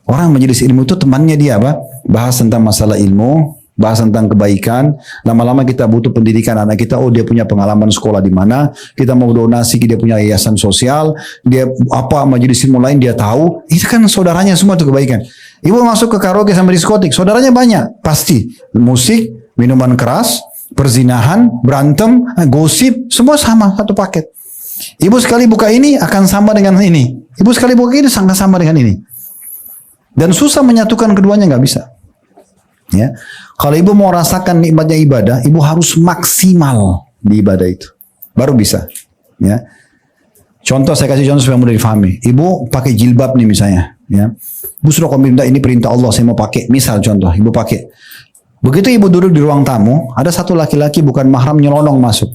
Orang majelis ilmu itu temannya dia apa? Bahas tentang masalah ilmu, bahas tentang kebaikan. Lama-lama kita butuh pendidikan anak kita. Oh, dia punya pengalaman sekolah di mana. Kita mau donasi, dia punya yayasan sosial. Dia apa majelis ilmu lain dia tahu. Itu kan saudaranya semua itu kebaikan. Ibu masuk ke karaoke sama diskotik, saudaranya banyak. Pasti musik, minuman keras, perzinahan, berantem, gosip, semua sama satu paket. Ibu sekali buka ini akan sama dengan ini. Ibu sekali buka ini sangat sama dengan ini. Dan susah menyatukan keduanya, nggak bisa. Ya, kalau ibu mau rasakan nikmatnya ibadah, ibu harus maksimal di ibadah itu, baru bisa. Ya, contoh saya kasih contoh supaya mudah difahami. Ibu pakai jilbab nih misalnya. Ya, ibu sudah minta ini perintah Allah, saya mau pakai. Misal contoh, ibu pakai. Begitu ibu duduk di ruang tamu, ada satu laki-laki bukan mahram nyelonong masuk.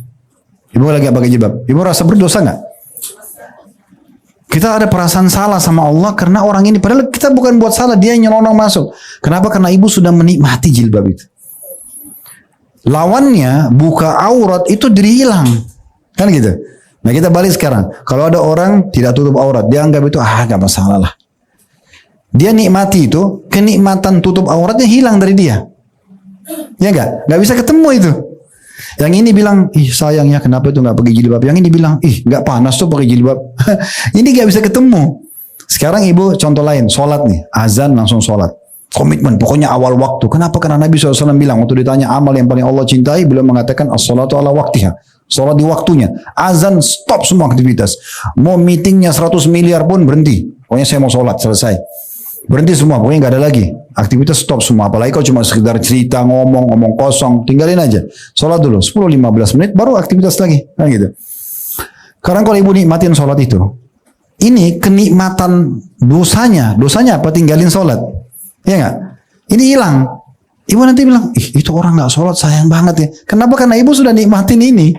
Ibu lagi pakai jilbab. Ibu rasa berdosa nggak? Kita ada perasaan salah sama Allah karena orang ini, padahal kita bukan buat salah, dia nyelonong masuk. Kenapa? Karena ibu sudah menikmati jilbab itu. Lawannya buka aurat itu diri hilang, kan gitu. Nah kita balik sekarang. Kalau ada orang tidak tutup aurat, dia anggap itu nggak masalah lah. Dia nikmati itu, kenikmatan tutup auratnya hilang dari dia. Ya nggak bisa ketemu itu. Yang ini bilang, ih sayangnya kenapa itu nggak pakai jilbab. Yang ini bilang, ih nggak panas tuh pakai jilbab. Ini nggak bisa ketemu. Sekarang ibu contoh lain, sholat nih, azan langsung sholat. Komitmen, pokoknya awal waktu. Kenapa? Karena Nabi SAW bilang, waktu ditanya amal yang paling Allah cintai, beliau mengatakan as-sholatu ala waktiha. Sholat di waktunya. Azan stop semua aktivitas. Mau meetingnya 100 miliar pun berhenti. Pokoknya saya mau sholat, selesai. Berhenti semua, pokoknya nggak ada lagi. Aktivitas stop semua. Apalagi kalau cuma sekedar cerita, ngomong kosong, tinggalin aja. Sholat dulu, 10-15 menit, baru aktivitas lagi. Nah gitu. Sekarang kalau ibu nikmatin sholat itu, ini kenikmatan dosanya apa? Tinggalin sholat. Ya nggak? Ini hilang. Ibu nanti bilang, itu orang nggak sholat sayang banget ya. Kenapa? Karena ibu sudah nikmatin ini.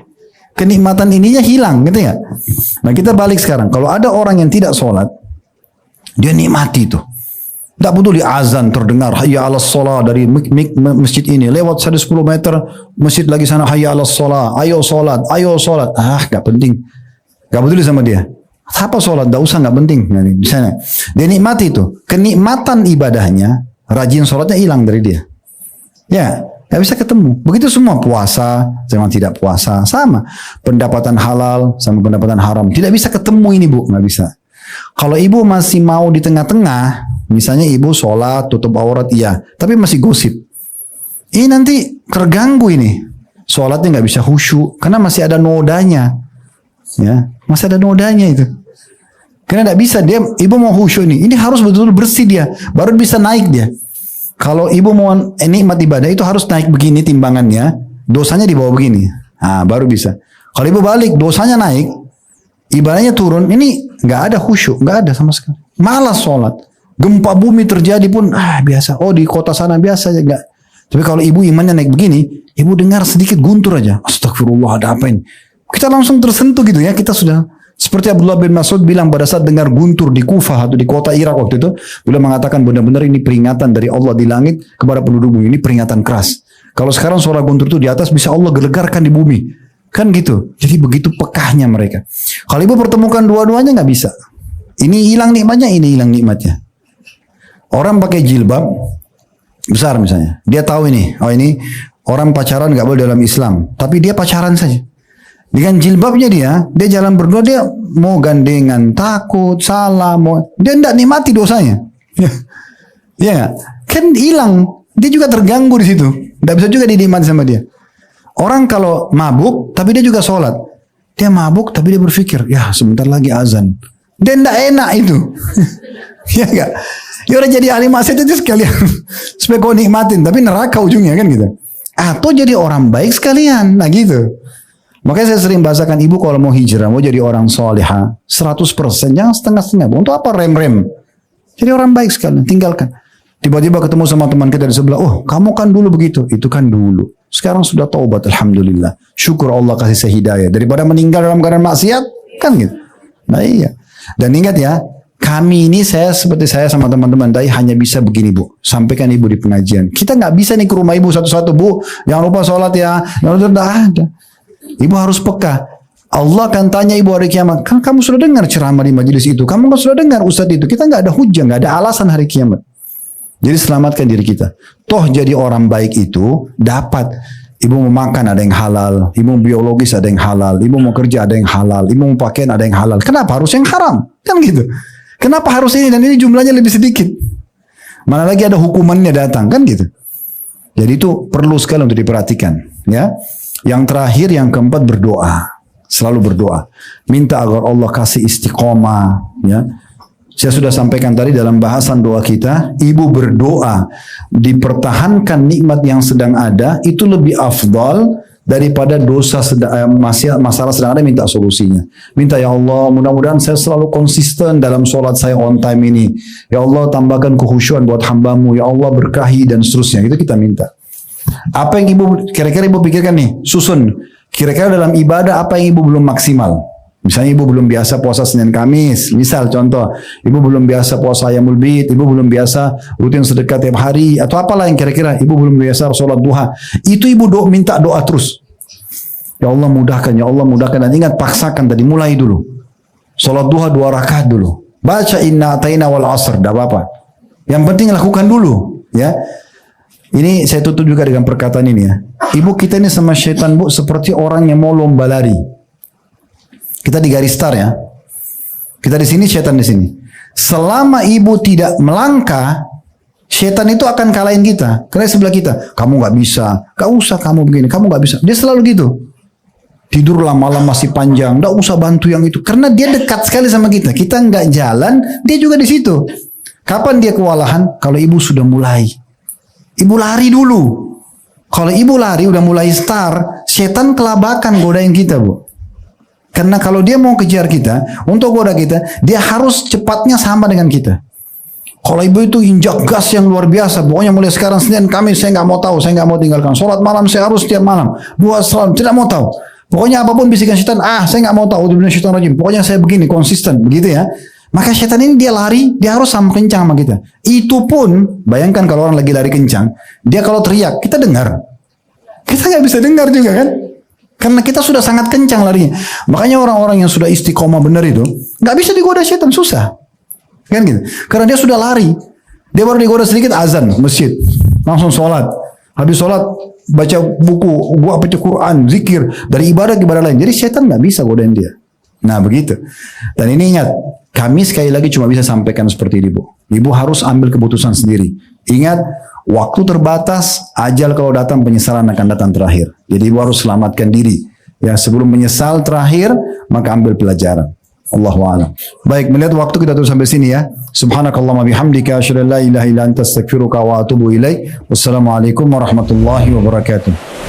Kenikmatan ininya hilang, gitu ya. Nah kita balik sekarang. Kalau ada orang yang tidak sholat, dia nikmati itu. Tak peduli azan terdengar hayya 'alas shalah dari masjid ini, lewat 10 meter masjid lagi sana hayya 'alas shalah, ayo salat. Enggak penting. Enggak peduli sama dia. Apa salat? Enggak usah, enggak penting. Nah, di sana. Dia nikmati itu. Kenikmatan ibadahnya, rajin salatnya hilang dari dia. Ya, enggak bisa ketemu. Begitu semua puasa sama tidak puasa sama. Pendapatan halal sama pendapatan haram. Tidak bisa ketemu ini, Bu, enggak bisa. Kalau ibu masih mau di tengah-tengah, misalnya ibu sholat, tutup aurat, iya. Tapi masih gosip. Ini nanti terganggu ini. Sholatnya nggak bisa khusyuk. Karena masih ada nodanya. Ya, masih ada nodanya itu. Karena nggak bisa, ibu mau khusyuk ini. Ini harus betul-betul bersih dia. Baru bisa naik dia. Kalau ibu mau nikmat ibadah, itu harus naik begini timbangannya. Dosanya di bawah begini. Nah, baru bisa. Kalau ibu balik, dosanya naik. Ibadahnya turun, ini nggak ada khusyuk, nggak ada sama sekali. Malas sholat. Gempa bumi terjadi pun biasa. Oh di kota sana biasa aja nggak. Tapi kalau ibu imannya naik begini, ibu dengar sedikit guntur aja. Astagfirullah, ada apa ini? Kita langsung tersentuh gitu ya. Kita sudah seperti Abdullah bin Mas'ud bilang pada saat dengar guntur di Kufah atau di kota Irak waktu itu, beliau mengatakan benar-benar ini peringatan dari Allah di langit kepada penduduk bumi. Ini peringatan keras. Kalau sekarang suara guntur itu di atas, bisa Allah gelegarkan di bumi. Kan gitu. Jadi begitu pekahnya mereka. Kalau ibu pertemukan dua-duanya nggak bisa. Ini hilang nikmatnya, ini hilang nikmatnya. Orang pakai jilbab besar misalnya, dia tahu ini, oh ini orang pacaran nggak boleh dalam Islam, tapi dia pacaran saja. Dengan jilbabnya dia jalan berdua, dia mau gandengan, takut, salah, dia nggak nikmati dosanya. Ya nggak? Kan hilang, dia juga terganggu di situ, nggak bisa juga dinikmati sama dia. Orang kalau mabuk, tapi dia juga sholat. Dia mabuk, tapi dia berpikir, ya sebentar lagi azan. Dia nggak enak itu. Ya enggak? Ya udah jadi ahli maksiat itu sekalian. Supaya kau nikmatin, tapi neraka ujungnya kan gitu. Atau jadi orang baik sekalian. Nah gitu. Makanya saya sering bahasakan ibu kalau mau hijrah, mau jadi orang soleha, 100%, jangan setengah-setengah. Untuk apa rem-rem? Jadi orang baik sekalian, tinggalkan. Tiba-tiba ketemu sama teman kita di sebelah, oh kamu kan dulu begitu. Itu kan dulu. Sekarang sudah taubat, alhamdulillah. Syukur Allah kasih saya hidayah. Daripada meninggal dalam keadaan maksiat, kan gitu. Nah iya. Dan ingat ya, kami ini seperti saya sama teman-teman tadi hanya bisa begini Bu. Sampaikan ibu di pengajian. Kita nggak bisa nih ke rumah ibu satu-satu, Bu. Jangan lupa sholat ya. Jangan lupa, tidak ada. Ibu harus peka. Allah akan tanya ibu hari kiamat. Kan kamu sudah dengar ceramah di majelis itu. Kamu kan sudah dengar ustadz itu. Kita nggak ada hujah, nggak ada alasan hari kiamat. Jadi selamatkan diri kita. Toh jadi orang baik itu dapat. Ibu mau makan ada yang halal, ibu mau biologis ada yang halal, ibu mau kerja ada yang halal, ibu mau pakaian ada yang halal. Kenapa harus yang haram? Kan gitu. Kenapa harus ini dan ini jumlahnya lebih sedikit? Mana lagi ada hukumannya datang, kan gitu. Jadi itu perlu sekali untuk diperhatikan, ya. Yang terakhir, yang keempat, berdoa. Selalu berdoa. Minta agar Allah kasih istiqomah, ya. Saya sudah sampaikan tadi dalam bahasan doa kita, ibu berdoa dipertahankan nikmat yang sedang ada, itu lebih afdal daripada dosa masalah sedang ada minta solusinya. Minta, ya Allah, mudah-mudahan saya selalu konsisten dalam sholat saya on time ini. Ya Allah, tambahkan kekhusyuan buat hambamu. Ya Allah, berkahi dan seterusnya. Itu kita minta. Apa yang ibu kira-kira ibu pikirkan nih? Susun. Kira-kira dalam ibadah apa yang ibu belum maksimal? Misalnya ibu belum biasa puasa Senin Kamis, misal contoh, ibu belum biasa puasa Ayamul Bid, ibu belum biasa rutin sedekah tiap hari, atau apalah yang kira-kira ibu belum biasa sholat duha, itu ibu minta doa terus. Ya Allah mudahkan, ya Allah mudahkan, dan ingat paksakan tadi, mulai dulu. Sholat duha 2 rakaat dulu, baca inna ataina wal asr, tidak apa-apa. Yang penting lakukan dulu, ya. Ini saya tutup juga dengan perkataan ini ya. Ibu kita ini sama syaitan, bu, seperti orang yang mau lomba lari. Kita di garis start ya. Kita di sini, setan di sini. Selama ibu tidak melangkah, setan itu akan kalahin kita. Karena sebelah kita, kamu nggak bisa, gak usah kamu begini, kamu nggak bisa. Dia selalu gitu. Tidurlah malam masih panjang, nggak usah bantu yang itu. Karena dia dekat sekali sama kita. Kita nggak jalan, dia juga di situ. Kapan dia kewalahan? Kalau ibu sudah mulai. Ibu lari dulu. Kalau ibu lari udah mulai start, setan kelabakan godain kita, bu. Karena kalau dia mau kejar kita, untuk goda kita, dia harus cepatnya sama dengan kita. Kalau ibu itu injak gas yang luar biasa, pokoknya mulai sekarang Senin Kamis saya nggak mau tahu, saya nggak mau tinggalkan. Sholat malam saya harus setiap malam, 2 salat tidak mau tahu. Pokoknya apapun bisikan setan, saya nggak mau tahu, udah syaitan rajim. Pokoknya saya begini konsisten, begitu ya. Maka setan ini dia lari, dia harus sama kencang sama kita. Itu pun, bayangkan kalau orang lagi lari kencang, dia kalau teriak, kita dengar. Kita nggak bisa dengar juga kan? Karena kita sudah sangat kencang larinya. Makanya orang-orang yang sudah istiqomah benar itu, nggak bisa digoda setan, susah. Kan gitu. Karena dia sudah lari. Dia baru digoda sedikit, azan, masjid. Langsung sholat. Habis sholat, baca buku, baca Quran, zikir. Dari ibadah ke ibadah lain. Jadi setan nggak bisa godain dia. Nah begitu. Dan ini ingat, kami sekali lagi cuma bisa sampaikan seperti ini, Bu. Ibu harus ambil keputusan sendiri. Ingat, waktu terbatas, ajal kalau datang penyesalan akan datang terakhir. Jadi ibu harus selamatkan diri. Ya, sebelum menyesal terakhir, maka ambil pelajaran. Allahu a'lam. Baik, melihat waktu kita tutup sampai sini ya. Subhanakallahumma bihamdika asyhadu an la ilaha illa anta astaghfiruka wa atubu ilaik. Wassalamualaikum warahmatullahi wabarakatuh.